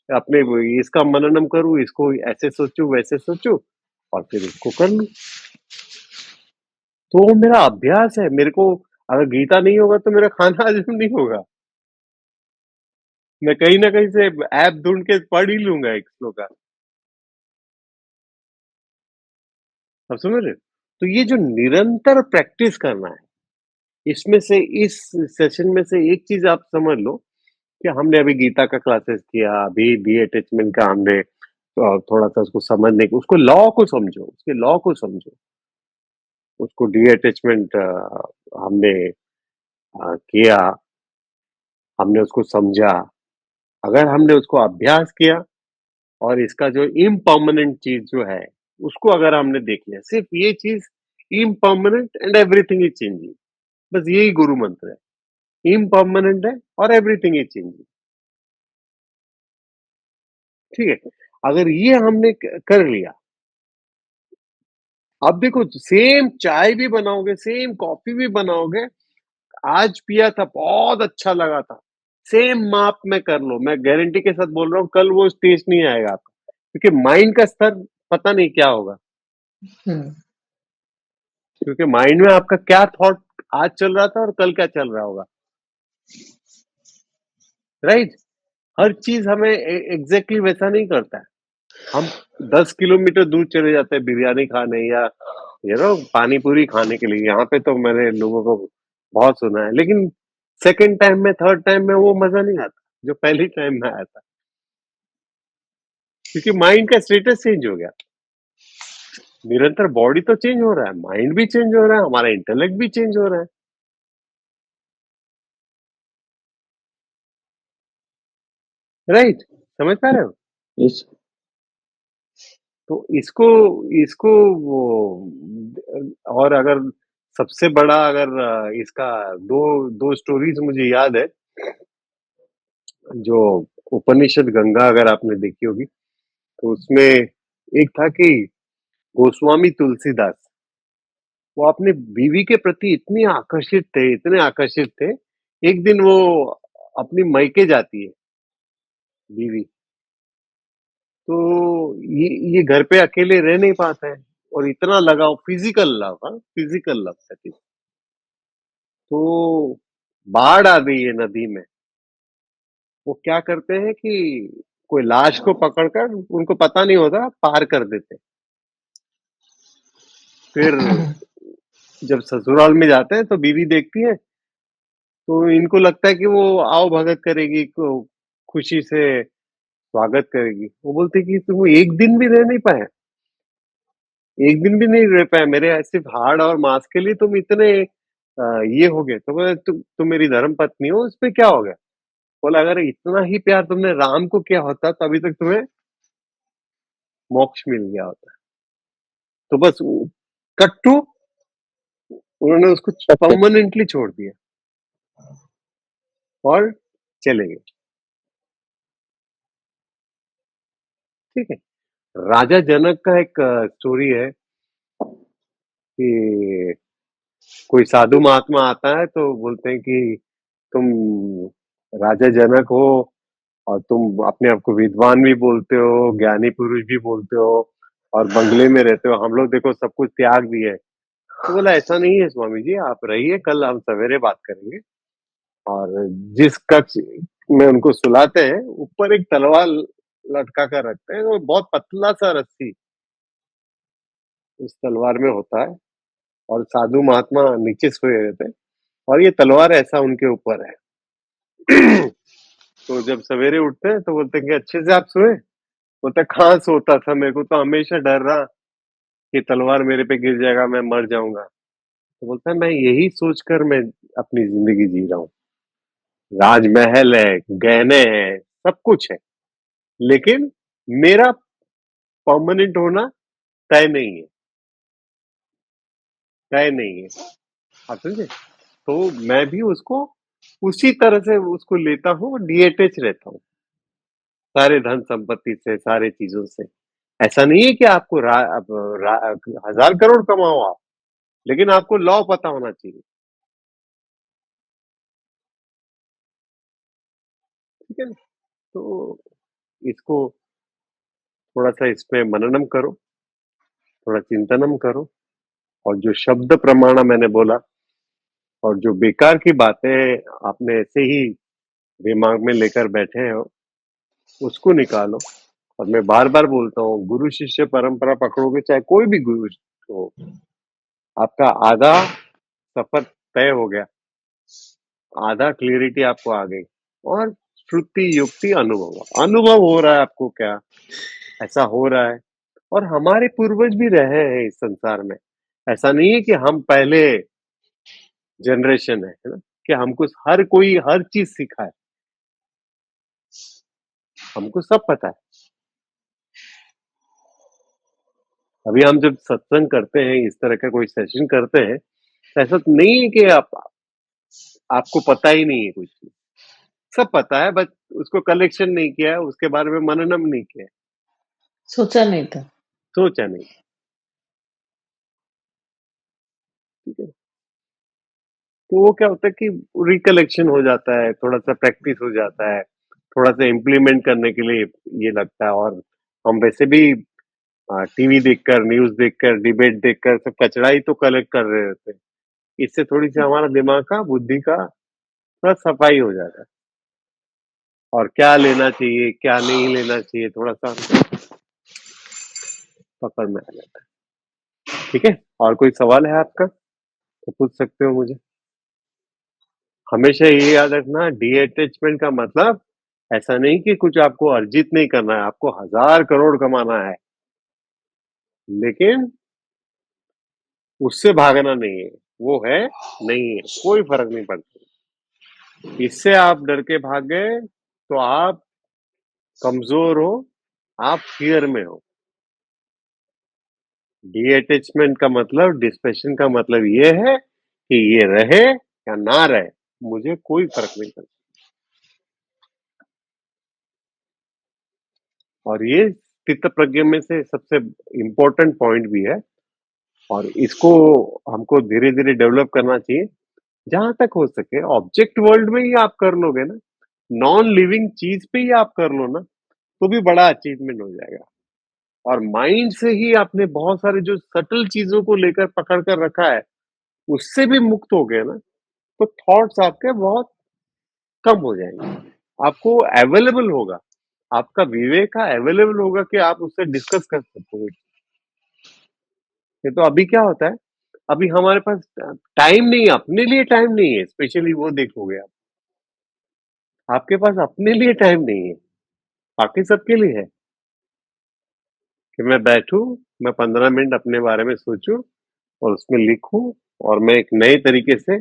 अपने इसका मननम करूं, इसको ऐसे सोचूं वैसे सोचूं, और फिर उसको कर लूं। तो वो मेरा अभ्यास है। मेरे को अगर गीता नहीं होगा तो मेरा खाना हजम नहीं होगा। मैं कहीं ना कहीं से ऐप ढूंढ के पढ़ ही लूंगा एक श्लोका। आप समझ रहे हो? तो ये जो निरंतर प्रैक्टिस करना है, इसमें से इस सेशन में से एक चीज आप समझ लो कि हमने अभी गीता का क्लासेस किया, अभी डी अटैचमेंट का हमने थोड़ा सा उसको समझने को, उसको लॉ को समझो, उसके लॉ को समझो, उसको डी अटैचमेंट हमने किया, हमने उसको समझा। अगर हमने उसको अभ्यास किया और इसका जो इम्पर्मानेंट चीज जो है उसको अगर हमने देख लिया, सिर्फ ये चीज impermanent and everything is changing, बस यही गुरु मंत्र है। इम्पर्मानेंट है और एवरीथिंग इज चेंजिंग। ठीक है, अगर ये हमने कर लिया, अब देखो सेम चाय भी बनाओगे, सेम कॉफी भी बनाओगे, आज पिया था बहुत अच्छा लगा था, सेम माप में कर लो, मैं गारंटी के साथ बोल रहा हूँ कल वो टेस्ट नहीं आएगा आपका, क्योंकि माइंड का स्तर पता नहीं क्या होगा। हम्म, क्योंकि माइंड में आपका क्या थॉट आज चल रहा था और कल क्या चल रहा होगा। राइट, हर चीज हमें एग्जैक्टली वैसा नहीं करता है। हम 10 किलोमीटर दूर चले जाते हैं बिरयानी खाने या पानी पूरी खाने के लिए। यहाँ पे तो मैंने लोगों को बहुत सुना है, लेकिन सेकंड टाइम में, थर्ड टाइम में वो मजा नहीं आता जो पहली टाइम में आया था, क्योंकि माइंड का स्टेटस चेंज हो गया। निरंतर बॉडी तो चेंज हो रहा है, माइंड भी चेंज हो रहा है, हमारा इंटेलेक्ट भी चेंज हो रहा है। राइट, समझ पा रहे हो? इस तो इसको इसको वो, और अगर सबसे बड़ा, अगर इसका दो दो स्टोरीज मुझे याद है। जो उपनिषद गंगा अगर आपने देखी होगी, तो उसमें एक था कि गोस्वामी तुलसीदास, वो अपने बीवी के प्रति इतने आकर्षित थे, इतने आकर्षित थे। एक दिन वो अपनी मायके जाती है बीवी, तो ये घर पे अकेले रह नहीं पाते हैं और इतना लगाव, फिजिकल लव, हाँ, फिजिकल लव दैट इज। तो बाढ़ आ गई है नदी में, वो क्या करते हैं कि कोई लाश को पकड़कर, उनको पता नहीं होता, पार कर देते। फिर जब ससुराल में जाते हैं तो बीवी देखती है, तो इनको लगता है कि वो आओ भगत करेगी, खुशी से स्वागत करेगी। वो बोलते कि तुम एक दिन भी रह नहीं पाए, एक दिन भी नहीं रह पाए मेरे सिर्फ हाड़ और मांस के लिए, तुम इतने ये हो गए। तो बोले तुम मेरी धर्म पत्नी हो, इस पे क्या हो गया? बोला अगर इतना ही प्यार तुमने राम को किया होता तो अभी तक तुम्हें मोक्ष मिल गया होता। तो बस कट टू, उन्होंने उसको परमानेंटली छोड़ दिया और चले गए। ठीक है। राजा जनक का एक स्टोरी है कि कोई साधु महात्मा आता है तो बोलते हैं कि तुम राजा जनक हो और तुम अपने आप को विद्वान भी बोलते हो, ज्ञानी पुरुष भी बोलते हो और बंगले में रहते हो, हम लोग देखो सब कुछ त्याग दिए। तो बोला ऐसा नहीं है स्वामी जी, आप रहिए, कल हम सवेरे बात करेंगे। और जिस कक्ष में उनको सुलाते हैं, ऊपर एक तलवार लटका कर रखते हैं, वो बहुत पतला सा रस्सी उस तलवार में होता है और साधु महात्मा नीचे सोए रहते हैं और ये तलवार ऐसा उनके ऊपर है। तो जब सवेरे उठते हैं तो बोलते हैं कि अच्छे से आप सोए? बोलते कहाँ सोता था, मेरे को तो हमेशा डर रहा कि तलवार मेरे पे गिर जाएगा, मैं मर जाऊंगा। तो बोलता है मैं यही सोचकर मैं अपनी जिंदगी जी रहा हूँ। राजमहल है, गहने हैं, सब कुछ है, लेकिन मेरा परमानेंट होना तय नहीं है, तय नहीं है। आप समझे? तो मैं भी उसको उसी तरह से उसको लेता हूँ, डीअटैच रहता हूँ सारे धन संपत्ति से, सारे चीजों से। ऐसा नहीं है कि आपको अब 1000 करोड़ कमाओ आप, लेकिन आपको लॉ पता होना चाहिए। ठीक है ना? तो इसको थोड़ा सा इसमें मननम करो, थोड़ा चिंतनम करो, और जो शब्द प्रमाण मैंने बोला और जो बेकार की बातें आपने ऐसे ही दिमाग में लेकर बैठे हो, उसको निकालो। और मैं बार बार बोलता हूँ, गुरु शिष्य परंपरा पकड़ोगे, चाहे कोई भी गुरु हो, आपका आधा सफर तय हो गया, आधा क्लियरिटी आपको आ गई। और श्रुति युक्ति अनुभव, अनुभव हो रहा है आपको, क्या ऐसा हो रहा है। और हमारे पूर्वज भी रहे हैं इस संसार में, ऐसा नहीं है कि हम पहले जनरेशन है ना, कि हमको हर कोई हर चीज सिखाए, हमको सब पता है। अभी हम जब सत्संग करते हैं, इस तरह का कोई सेशन करते हैं, तो ऐसा तो नहीं है कि आपको पता ही नहीं है कुछ चीज, सब पता है, बस उसको कलेक्शन नहीं किया है, उसके बारे में मननम नहीं किया है, सोचा नहीं था। सोचा नहीं। ठीक है। तो वो क्या होता है कि रिकलेक्शन हो जाता है, थोड़ा सा प्रैक्टिस हो जाता है, थोड़ा सा इम्प्लीमेंट करने के लिए ये लगता है। और हम वैसे भी टीवी देखकर, न्यूज देखकर, डिबेट देखकर सब कचरा ही तो कलेक्ट कर रहे होते हैं। इससे थोड़ी सी हमारा दिमाग का, बुद्धि का थोड़ा सफाई हो जाता है, और क्या लेना चाहिए क्या नहीं लेना चाहिए थोड़ा सा पकड़ में आ जाता है। ठीक है। और कोई सवाल है आपका तो पूछ सकते हो मुझे। हमेशा ये याद रखना, डी अटैचमेंट का मतलब ऐसा नहीं कि कुछ आपको अर्जित नहीं करना है, आपको 1000 करोड़ कमाना है, लेकिन उससे भागना नहीं है, वो है नहीं है, कोई फर्क नहीं पड़ता। इससे आप डर के भाग गए तो आप कमजोर हो, आप फियर में हो। डी अटैचमेंट का मतलब, डिस्पेशन का मतलब ये है कि ये रहे या ना रहे, मुझे कोई फर्क नहीं पड़ता। और ये चित्त प्रज्ञा में से सबसे इम्पोर्टेंट पॉइंट भी है, और इसको हमको धीरे धीरे डेवलप करना चाहिए। जहां तक हो सके ऑब्जेक्ट वर्ल्ड में ही आप कर लोगे ना, नॉन लिविंग चीज पे ही आप कर लो ना, तो भी बड़ा अचीवमेंट हो जाएगा। और माइंड से ही आपने बहुत सारे जो सटल चीजों को लेकर पकड़ कर रखा है, उससे भी मुक्त हो गए ना, तो थॉट्स आपके बहुत कम हो जाएंगे। आपको अवेलेबल होगा, आपका विवेक अवेलेबल होगा कि आप उससे डिस्कस कर सकते हो। ये तो अभी क्या होता है, अभी हमारे पास टाइम नहीं है, अपने लिए टाइम नहीं है। स्पेशली वो देखोगे आप, आपके पास अपने लिए टाइम नहीं है, बाकी सबके लिए है कि मैं बैठूं, मैं 15 मिनट अपने बारे में सोचूं और उसमें लिखूं और मैं एक नए तरीके से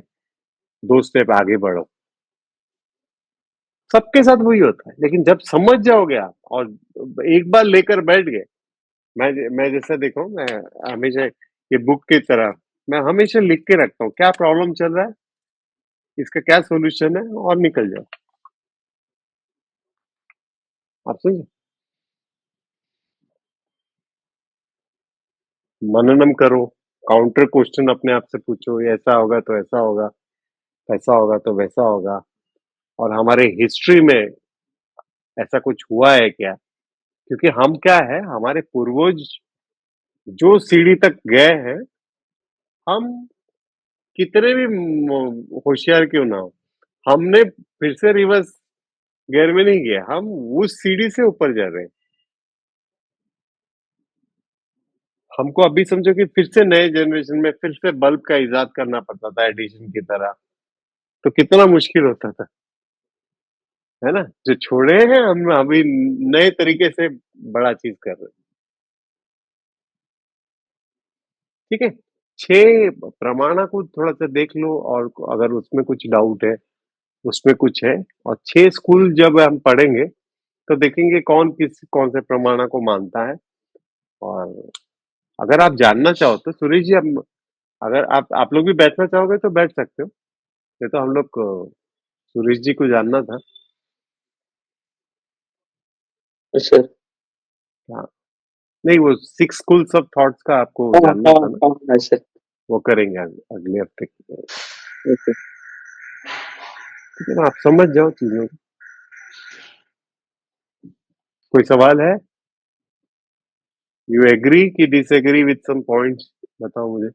2 स्टेप आगे बढ़ूं। सबके साथ वही होता है, लेकिन जब समझ जाओगे आप और एक बार लेकर बैठ गए, मैं जैसा देखो, मैं हमेशा ये बुक की तरह मैं हमेशा लिख के रखता हूँ क्या प्रॉब्लम चल रहा है, इसका क्या सॉल्यूशन है, और निकल जाओ। आप समझे? मननम करो, काउंटर क्वेश्चन अपने आप से पूछो, ये ऐसा होगा तो ऐसा होगा, ऐसा होगा तो वैसा होगा, और हमारे हिस्ट्री में ऐसा कुछ हुआ है क्या? क्योंकि हम क्या है, हमारे पूर्वज जो सीढ़ी तक गए हैं, हम कितने भी होशियार क्यों ना हो, हमने फिर से रिवर्स गियर में नहीं गया, हम उस सीढ़ी से ऊपर जा रहे हैं। हमको अभी समझो कि फिर से नए जनरेशन में फिर से बल्ब का इजाद करना पड़ता था एडिशन की तरह, तो कितना मुश्किल होता था, है ना? जो छोड़े हैं हम अभी नए तरीके से बड़ा चीज कर रहे हैं। ठीक है, 6 प्रमाणा को थोड़ा सा देख लो, और अगर उसमें कुछ डाउट है, उसमें कुछ है, और 6 स्कूल जब हम पढ़ेंगे तो देखेंगे कौन से प्रमाणा को मानता है। और अगर आप जानना चाहो तो सुरेश जी, अगर आप लोग भी बैठना चाहोगे तो बैठ सकते हो। ये तो हम लोग सुरेश जी को जानना था। सर हाँ, नहीं, वो 6 स्कूल्स ऑफ थॉट्स का आपको हाँ जानना हाँ था ना, हाँ हाँ, सर वो करेंगे अगले हफ्ते। ओके। ठीक है ना, आप समझ जाओ चीजों को। कोई सवाल है? यू एग्री कि डिसएग्री विद सम पॉइंट्स? बताओ मुझे।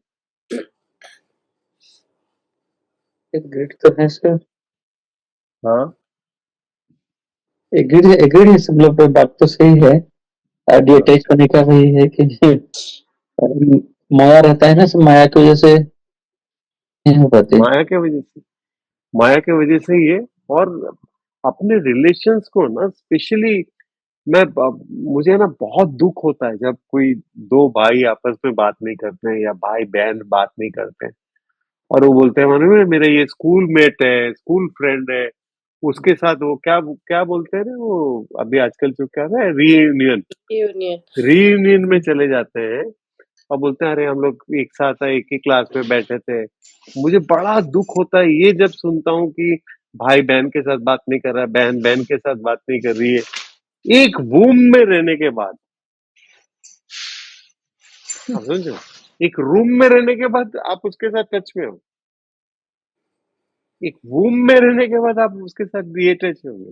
एग्रीड तो है सर, हाँ, एग्रीड है सब लोग, बात तो सही है। डिअटैच होने का वही है कि माया रहता है ना, सब माया की वजह से नहीं हो पाते। माया के वजह से ये, और अपने रिलेशंस को ना, स्पेशली मुझे ना बहुत दुख होता है जब कोई 2 भाई आपस में बात नहीं करते हैं, या भाई बहन बात नहीं करते हैं, और वो बोलते हैं मानो मेरा ये स्कूल मेट है, स्कूल फ्रेंड है, उसके साथ वो क्या क्या बोलते हैं ना, वो अभी आजकल जो क्या है, रीयूनियन यूनियन। रीयूनियन में चले जाते हैं और बोलते हैं अरे हम लोग एक साथ एक ही क्लास में बैठे थे। मुझे बड़ा दुख होता है ये जब सुनता हूँ कि भाई बहन के साथ बात नहीं कर रहा है, बहन बहन के साथ बात नहीं कर रही है, एक रूम में रहने के बाद। आप समझो, एक रूम में रहने के बाद आप उसके साथ टच में हो, एक रूम में रहने के बाद आप उसके साथ ये टच होंगे।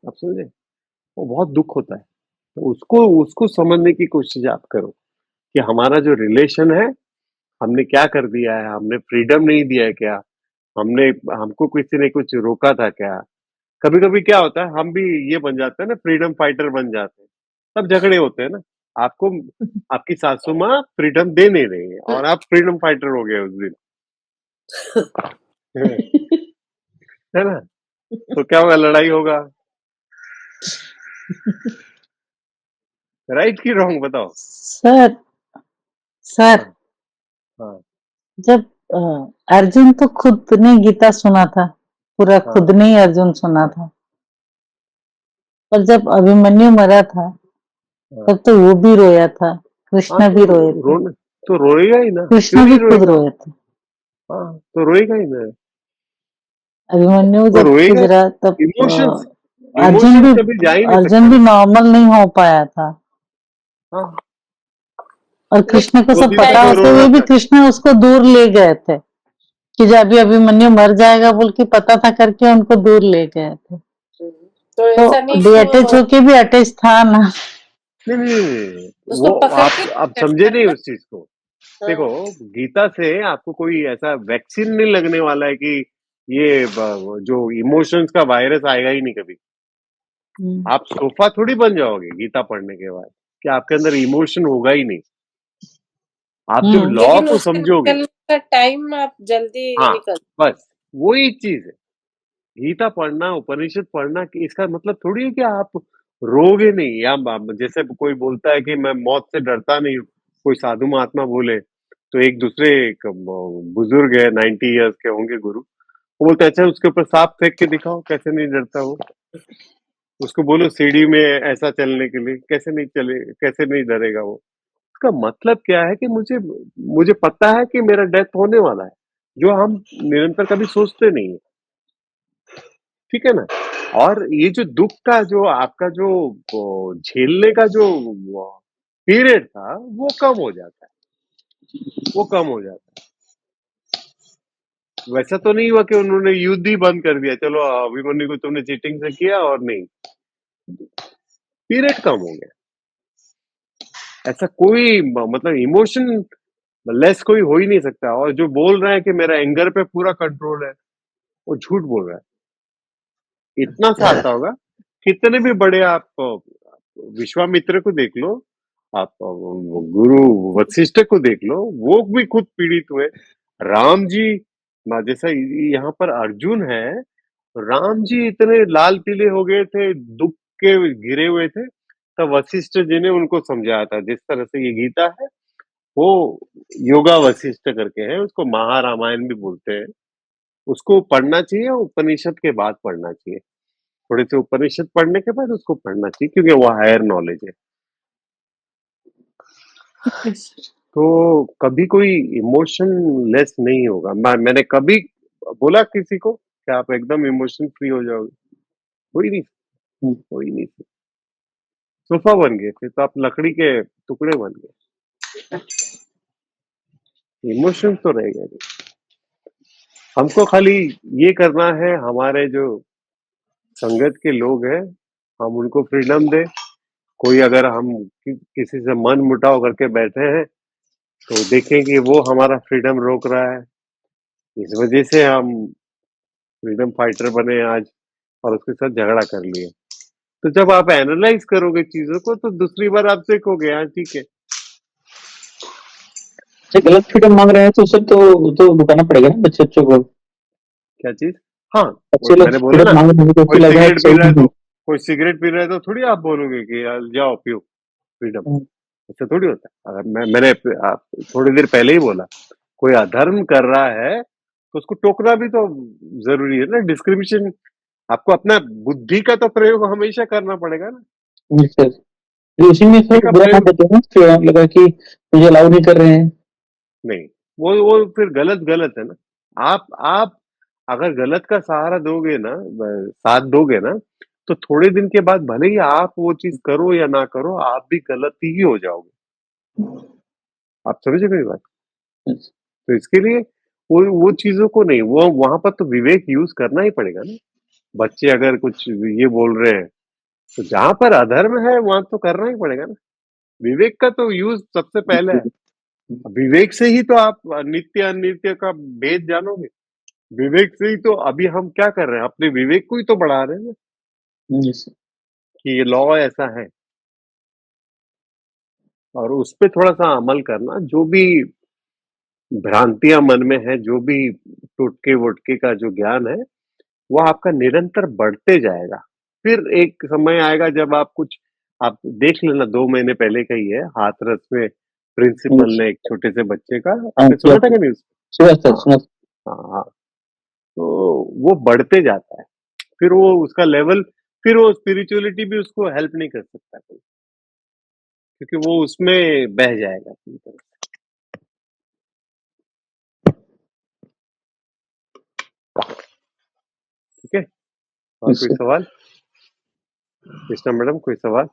आप समझे, वो बहुत दुख होता है। तो उसको उसको समझने की कोशिश आप करो कि हमारा जो रिलेशन है, हमने क्या कर दिया है, हमने फ्रीडम नहीं दिया है क्या, हमने हमको किसी ने कुछ रोका था क्या? कभी कभी क्या होता है, हम भी ये बन जाते हैं ना, फ्रीडम फाइटर बन जाते हैं, तब झगड़े होते हैं ना। आपको आपकी सासू माँ फ्रीडम दे नहीं रही है और आप फ्रीडम फाइटर हो गए उस दिन, है ना? तो क्या होगा, लड़ाई होगा। राइट की रॉन्ग बताओ। सर सर हाँ, हाँ, जब अर्जुन तो खुद ने गीता सुना था, पूरा हाँ, खुद ने ही अर्जुन सुना था, और जब अभिमन्यु मरा था हाँ, तब तो वो भी रोया था, हाँ, कृष्ण भी रोए थे, तो रोएगा ही ना, कृष्ण क्यों भी नहीं खुद रोएगा? रोए थे। हाँ, तो रोएगा ही ना, अभिमन्यु तो जब रोएगा। गुजरा तब इमोशंस अर्जुन इमोशंस भी कभी जा ही नहीं अर्जुन सकता। भी नॉर्मल नहीं हो पाया था, हाँ, और कृष्ण को दो सब दिन पता तक वो होते रो हुए रहा भी था। कृष्ण उसको दूर ले गए थे कि जब अभी अभिमन्यु मर जाएगा बोल के पता था करके उनको दूर ले गए थे। तो तो ऐसा नहीं कि डिअटैच वो होके भी अटैच था ना। नहीं, उसको वो पकड़ के आप बैठता समझे है नहीं ना। उस चीज को। हाँ, देखो, गीता से आपको कोई ऐसा वैक्सीन नहीं लगने वाला है कि ये जो इमोशंस का वायरस आएगा ही नहीं कभी। आप सोफा थोड़ी बन जाओगे गीता पढ़ने के बाद कि आपके अंदर इमोशन होगा ही नहीं। आप जब लॉ लेकिन को उससे समझोगे, निकलने का टाइम आप जल्दी हाँ, निकल। बस वही चीज है। गीता पढ़ना, उपनिषद पढ़ना कि इसका मतलब थोड़ी है कि आप रोगे नहीं, या जैसे कोई बोलता है कि मैं मौत से डरता नहीं हूँ, कोई साधु महात्मा बोले तो एक दूसरे एक बुजुर्ग है 90 इयर्स के होंगे गुरु, वो बोलते हैं, अच्छा उसके ऊपर सांप फेंक के दिखाओ कैसे नहीं डरता वो। उसको बोलो सीढ़ी में ऐसा चलने के लिए, कैसे नहीं चले, कैसे नहीं डरेगा वो। इसका मतलब क्या है कि मुझे मुझे पता है कि मेरा डेथ होने वाला है, जो हम निरंतर कभी सोचते नहीं है। ठीक है ना। और ये जो दुख का जो आपका जो झेलने का जो पीरियड था वो कम हो जाता है, वो कम हो जाता है। वैसा तो नहीं हुआ कि उन्होंने युद्ध ही बंद कर दिया, चलो अभिमन्यु को तुमने चीटिंग से किया और नहीं, पीरियड कम हो गया। ऐसा कोई मतलब इमोशन लेस कोई हो ही नहीं सकता। और जो बोल रहा है कि मेरा एंगर पे पूरा कंट्रोल है, वो झूठ बोल रहा है। इतना सा आता होगा, कितने भी बड़े आप विश्वामित्र को देख लो, आप गुरु वशिष्ठ को देख लो, वो भी खुद पीड़ित हुए। राम जी, जैसा यहाँ पर अर्जुन है, राम जी इतने लाल पीले हो गए थे, दुख के घिरे हुए थे, तब वशिष्ठ जी ने उनको समझाया था। जिस तरह से ये गीता है वो योगा वशिष्ठ करके है, उसको महारामायण भी बोलते हैं। उसको पढ़ना चाहिए, उपनिषद के बाद पढ़ना चाहिए। थोड़े से उपनिषद पढ़ने के बाद उसको पढ़ना चाहिए, क्योंकि वो हायर नॉलेज है। तो कभी कोई इमोशन लेस नहीं होगा। मैंने कभी बोला किसी को कि आप एकदम इमोशन फ्री हो जाओगे? कोई नहीं, कोई नहीं। सोफा बन गए, फिर तो आप लकड़ी के टुकड़े बन गए, इमोशन तो रह गए नहीं। हमको खाली ये करना है, हमारे जो संगत के लोग हैं हम उनको फ्रीडम दे। कोई अगर हम किसी से मन मुटाव करके बैठे हैं तो देखें कि वो हमारा फ्रीडम रोक रहा है, इस वजह से हम फ्रीडम फाइटर बने आज और उसके साथ झगड़ा कर लिए। तो जब आप एनालाइज करोगे चीजों को तो दूसरी बार आप देखोगे, हाँ ठीक है। से गलत फ्रीडम मांग रहे हैं तो उसे तो बताना पड़ेगा ना बच्चे बच्चों को। क्या चीज? हाँ, बच्चे लोग मैंने बोला फ्रीडम ना, मांग रहे हैं तो कोई उसे लग रहा है सिगरेट सही पी रहा है नहीं तो कोई सिगरेट पी रहा है तो थोड़ी आप बोलोगे कि यार जाओ पियो, फ्रीडम। है। ऐसा थोड़ी होता है। अगर मैंने आप थोड़ी देर पहले ही बोला, कोई अधर्म कर रहा है तो उसको टोकना भी तो जरूरी है ना। डिस्क्रिमिनेशन, आपको अपना बुद्धि का तो प्रयोग हमेशा करना पड़ेगा ना। सर तो उसी में बुद्धि फिर का बुरा मान प्रयोग देते हैं ना, फिर लगा कि मुझे अलाउ नहीं कर रहे हैं। नहीं, वो फिर गलत गलत है ना। आप अगर गलत का सहारा दोगे ना, साथ दोगे ना, तो थोड़े दिन के बाद भले ही आप वो चीज करो या ना करो, आप भी गलत ही हो जाओगे। आप समझे मेरी बात? तो इसके लिए वो चीजों को नहीं, वो वहां पर तो विवेक यूज करना ही पड़ेगा ना। बच्चे अगर कुछ ये बोल रहे हैं तो जहां पर अधर्म है वहां तो करना ही पड़ेगा ना। विवेक का तो यूज सबसे पहले है। विवेक से ही तो आप नित्य अनित्य का भेद जानोगे। विवेक से ही तो अभी हम क्या कर रहे हैं, अपने विवेक को ही तो बढ़ा रहे हैं ना, Yes. कि ये लॉ ऐसा है। और उस पे थोड़ा सा अमल करना, जो भी भ्रांतियां मन में है, जो भी टोटके वोटके का जो ज्ञान है, वो आपका निरंतर बढ़ते जाएगा। फिर एक समय आएगा जब आप कुछ, आप देख लेना, 2 महीने पहले का ही है, हाथरस में प्रिंसिपल Yes. ने एक छोटे से बच्चे का, हाँ, आपने सुना था कि नहीं? सुना था, हाँ सुना था। हाँ हाँ। तो वो बढ़ते जाता है, फिर वो उसका लेवल, फिर वो स्पिरिचुअलिटी भी उसको हेल्प नहीं कर सकता कोई, क्योंकि वो उसमें बह जाएगा पूरी तरह से। ठीक है, और Yes, कोई sir. सवाल? कृष्णा मैडम, कोई सवाल?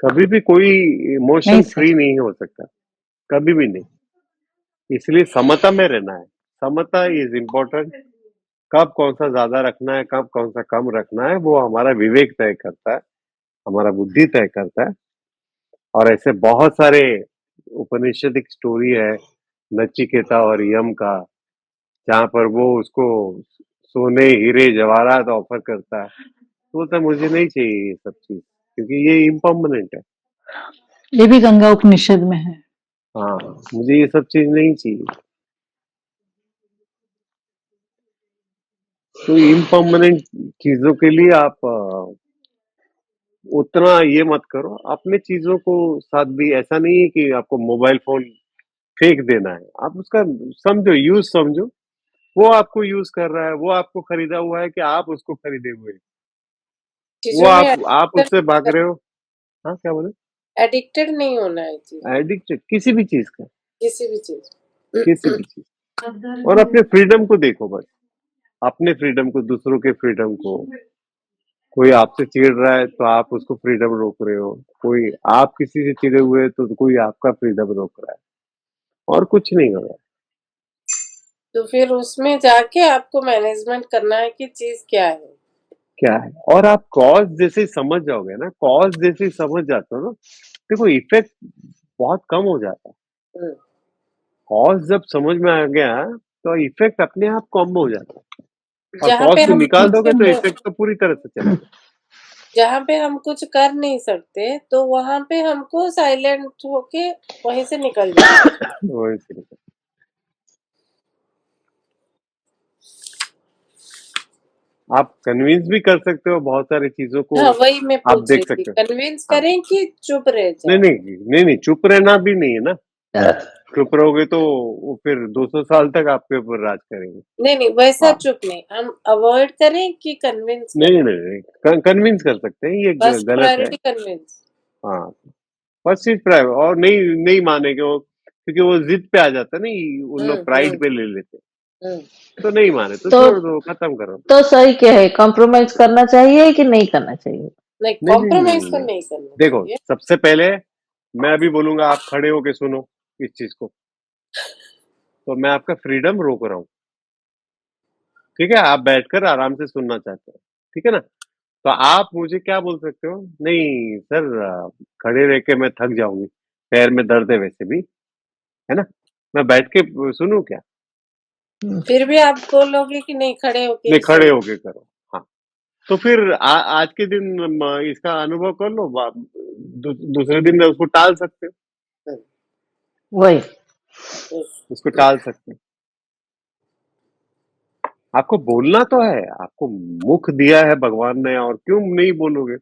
कभी भी कोई इमोशन नहीं सर। फ्री नहीं हो सकता, कभी भी नहीं। इसलिए समता में रहना है। समता इज इम्पोर्टेंट। कब कौन सा ज्यादा रखना है, कब कौन सा कम रखना है, वो हमारा विवेक तय करता है, हमारा बुद्धि तय करता है। और ऐसे बहुत सारे उपनिषदिक स्टोरी है नचिकेता और यम का, जहाँ पर वो उसको सोने हीरे जवाहरात ऑफर करता है, तो बोलता है मुझे नहीं चाहिए ये सब चीज, क्योंकि ये इम्पर्मानेंट है। ये भी गंगा उपनिषद में है। हाँ, मुझे ये सब चीज नहीं चाहिए। तो इम्पर्मानेंट चीजों के लिए आप उतना ये मत करो। अपने चीजों को साथ भी ऐसा नहीं है कि आपको मोबाइल फोन फेंक देना है, आप उसका समझो, यूज समझो। वो आपको यूज कर रहा है, वो आपको खरीदा हुआ है कि आप उसको खरीदे हुए हैं। वो चीजों में आप उससे भाग रहे हो। हाँ, क्या बोले? एडिक्टेड नहीं होना है चीज, एडिक्टेड किसी भी चीज का, किसी भी चीज। किसी भी चीज। और अपने फ्रीडम को देखो बस, अपने फ्रीडम को, दूसरों के फ्रीडम को। कोई आपसे चिढ़ रहा है तो आप उसको फ्रीडम रोक रहे हो, कोई आप किसी से चिढ़े हुए हैं तो कोई आपका फ्रीडम रोक रहा है, और कुछ नहीं हो रहा है। तो फिर उसमें जाके आपको मैनेजमेंट करना है कि चीज क्या है। क्या है, और आप कॉज जैसे ही समझ जाओगे ना, कॉज जैसे ही समझ जाते हो ना, देखो इफेक्ट बहुत कम हो जाता है। हम्म, कॉज जब समझ में आ गया तो इफेक्ट अपने आप कम हो जाता है, और जहाँ कॉज पे को हम निकाल कुछ दोगे तो इफेक्ट तो पूरी तरह से चला जाए। जहाँ पे हम कुछ कर नहीं सकते तो वहां पे हमको साइलेंट होके वहीं से निकल जाना। वही से निकल। आप कन्विंस भी कर सकते हो बहुत सारी चीजों को, हाँ, वही मैं आप पूछ देख रही थी, सकते हो। कन्विंस हाँ, करें कि चुप रह नहीं जाए। नहीं नहीं नहीं, चुप रहना भी नहीं है ना। चुप रहोगे तो वो फिर 200 साल तक आपके ऊपर राज करेंगे। नहीं नहीं, वैसा हाँ, चुप नहीं, हम अवॉइड करें कि कन्विंस नहीं करें। नहीं नहीं, कन्विंस कर सकते हैं, ये फर्स्ट गलत है। Priority convince. हाँ, फर्स्ट चीज प्राइवेट, और नहीं नहीं मानेंगे वो, क्योंकि वो जिद पे आ जाता है ना, उन लोग प्राइड पे ले लेते हैं। हम्म। तो नहीं माने तो तो छोड़ दो, खत्म करो। तो सही क्या है, कॉम्प्रोमाइज करना चाहिए कि नहीं करना चाहिए? नहीं, नहीं नहीं नहीं कॉम्प्रोमाइज तो नहीं। नहीं करना देखो, चाहिए। सबसे पहले मैं अभी बोलूंगा, आप खड़े होके सुनो इस चीज को, तो मैं आपका फ्रीडम रोक रहा हूँ, ठीक है? आप बैठकर आराम से सुनना चाहते हो, ठीक है ना? तो आप मुझे क्या बोल सकते हो, नहीं सर, खड़े रह के मैं थक जाऊंगी, पैर में दर्द है वैसे भी, है ना, मैं बैठ के सुनूं क्या? फिर भी आप बोलोगे कि नहीं, खड़े होके नहीं, ही खड़े सुनो। होके करो। हाँ, तो फिर आज के दिन इसका अनुभव कर लो, दूसरे दिन उसको टाल सकते हो, वही। उसको टाल सकते हो। आपको बोलना तो है, आपको मुख दिया है भगवान ने, और क्यों नहीं बोलोगे?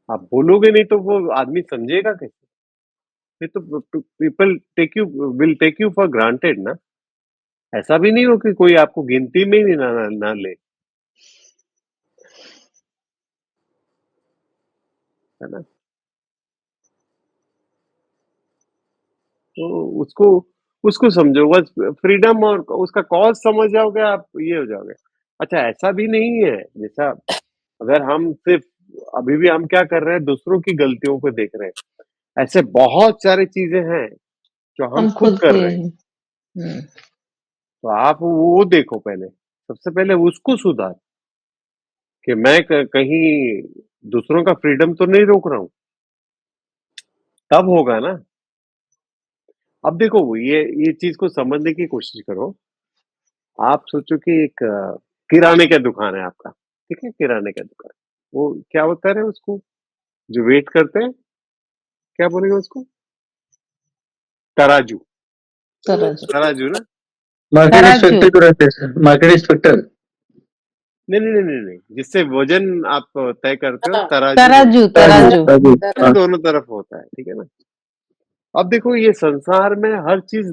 आप बोलोगे नहीं तो वो आदमी समझेगा कैसे? ये तो people will take you for granted ना। ऐसा भी नहीं हो कि कोई आपको गिनती में ही ना ले, है ना? तो उसको उसको समझो बस, फ्रीडम और उसका कॉज समझ जाओगे आप, ये हो जाओगे। अच्छा, ऐसा भी नहीं है, जैसा अगर हम सिर्फ, अभी भी हम क्या कर रहे हैं, दूसरों की गलतियों को देख रहे हैं। ऐसे बहुत सारी चीजें हैं जो हम हम खुद खुद कर के रहे हैं। हम्म, तो आप वो देखो पहले, सबसे पहले उसको सुधार, कि मैं कहीं दूसरों का फ्रीडम तो नहीं रोक रहा हूँ, तब होगा ना। अब देखो, ये चीज को समझने की कोशिश करो। आप सोचो कि एक किराने का दुकान है आपका, ठीक है? किराने का दुकान, वो क्या होता है उसको, जो वेट करते हैं, क्या बोलेंगे उसको? तराजू। तराजू। तराजू ना? मार्केट तराजू। इंस्पेक्टर को रहते हैं सर, मार्केट इंस्पेक्टर। नहीं नहीं नहीं नहीं नहीं, जिससे वजन आप तय करते हो, हाँ, तराजू बोलते तराजू हैं। तराजू तराजू। तराजू, वो हाँ। दोनों तरफ होता है, ठीक है ना? अब देखो, ये संसार में हर चीज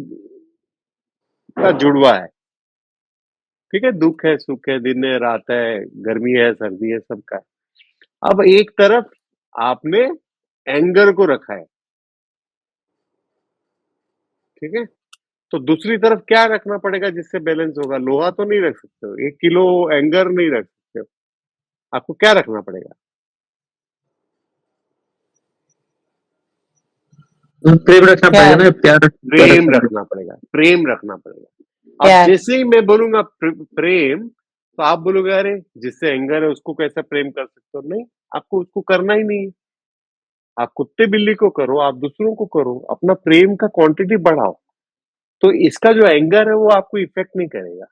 का जुड़वा है, ठीक है? दुख है, सुख है, दिन है, रात है, गर्मी है, सर्दी है, सबका है। अब एक तरफ आपने एंगर को रखा है, ठीक है? तो दूसरी तरफ क्या रखना पड़ेगा जिससे बैलेंस होगा? लोहा तो नहीं रख सकते हो, 1 किलो एंगर नहीं रख सकते हो। आपको क्या रखना पड़ेगा? प्रेम रखना प्यार। पड़ेगा ना, प्यार प्रेम रखना पड़ेगा, प्रेम रखना पड़ेगा। अब प्यार। जैसे ही मैं बोलूंगा प्रेम, तो आप बोलोगे अरे जिससे एंगर है उसको कैसा प्रेम कर सकते हो? नहीं, आपको उसको करना ही नहीं है। आप कुत्ते बिल्ली को करो, आप दूसरों को करो, अपना प्रेम का क्वांटिटी बढ़ाओ, तो इसका जो एंगर है वो आपको इफेक्ट नहीं करेगा।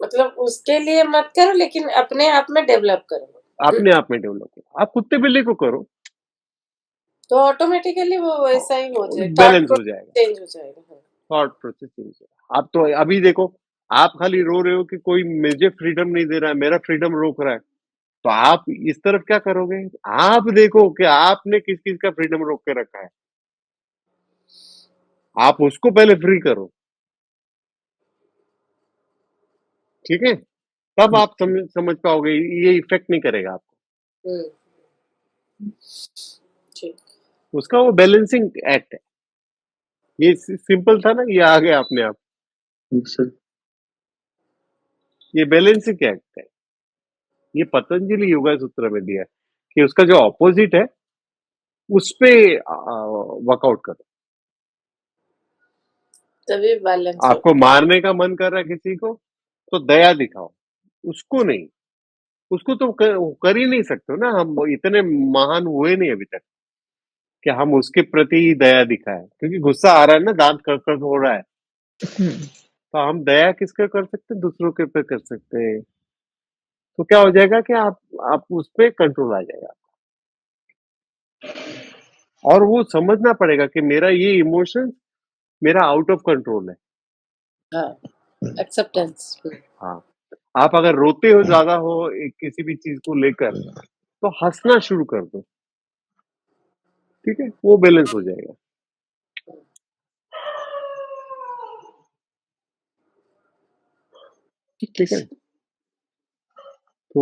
मतलब उसके लिए मत करो, लेकिन अपने आप में डेवलप करो। अपने आप में डेवलप करो। आप कुत्ते बिल्ली को करो, तो ऑटोमेटिकली वो वैसा ही हो जाएगा, बैलेंस हो जाएगा, चेंज हो जाएगा। थॉट प्रोसेस चेंज होगा। आप तो अभी देखो, आप खाली रो रहे हो कि कोई मुझे फ्रीडम नहीं दे रहा है, मेरा फ्रीडम रोक रहा है, तो आप इस तरफ क्या करोगे? आप देखो कि आपने किस किस का फ्रीडम रोक के रखा है, आप उसको पहले फ्री करो, ठीक है? तब आप समझ पाओगे, ये इफेक्ट नहीं करेगा आपको। ठीक। उसका वो बैलेंसिंग एक्ट है। ये सिंपल था ना, ये आ गया अपने आप। सर। ये बैलेंसिंग एक्ट है, ये पतंजलि योगा सूत्र में दिया है कि उसका जो ऑपोजिट है उस पे वर्कआउट करो। तभी बैलेंस आपको मारने का मन कर रहा है किसी को, तो दया दिखाओ, उसको नहीं। उसको तो कर ही नहीं सकते हो ना, हम इतने महान हुए नहीं अभी तक कि हम उसके प्रति ही दया दिखाए, क्योंकि गुस्सा आ रहा है ना, दांत कड़कड़ हो रहा है, तो हम दया किसका कर सकते हैं? दूसरों के पे कर सकते हैं। तो क्या हो जाएगा कि आप उस पे कंट्रोल आ जाएगा, और वो समझना पड़ेगा कि मेरा ये इमोशन मेरा आउट ऑफ कंट्रोल है। एक्सेप्टेंस। हाँ, आप अगर रोते हो ज्यादा हो किसी भी चीज को लेकर, तो हंसना शुरू कर दो, ठीक है? वो बैलेंस हो जाएगा। ठीक है, तो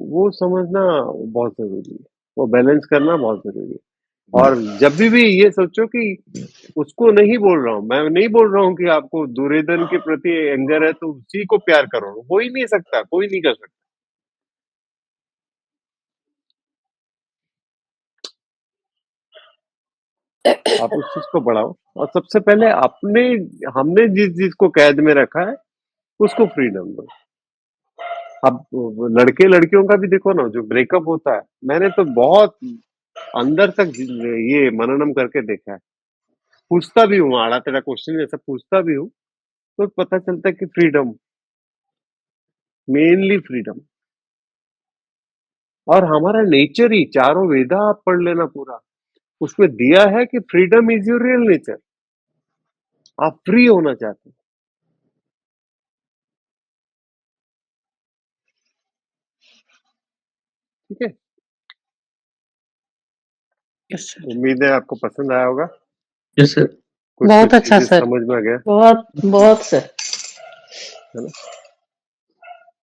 वो समझना बहुत जरूरी है, वो बैलेंस करना बहुत जरूरी है। और जब भी ये सोचो कि उसको नहीं बोल रहा हूँ, मैं नहीं बोल रहा हूँ कि आपको दुर्योधन के प्रति एंगर है तो उसी को प्यार करो, हो ही नहीं सकता, कोई नहीं कर सकता। आप उस चीज को बढ़ाओ, और सबसे पहले हमने जिस चीज को कैद में रखा है उसको फ्रीडम दो। अब लड़के लड़कियों का भी देखो ना, जो ब्रेकअप होता है, मैंने तो बहुत अंदर तक ये मननम करके देखा है, पूछता भी हूँ, आड़ा तेरा क्वेश्चन ऐसा पूछता भी हूँ, तो पता चलता है कि फ्रीडम, मेनली फ्रीडम। और हमारा नेचर ही, चारों वेदा आप पढ़ लेना पूरा, उसमें दिया है कि freedom is your real nature. आप फ्री होना चाहते हैं, ठीक है? उम्मीद है आपको पसंद आया होगा, यस सर। कुछ बहुत कुछ अच्छा चीजें सर। समझ में आ गया, बहुत बहुत सर। है ना?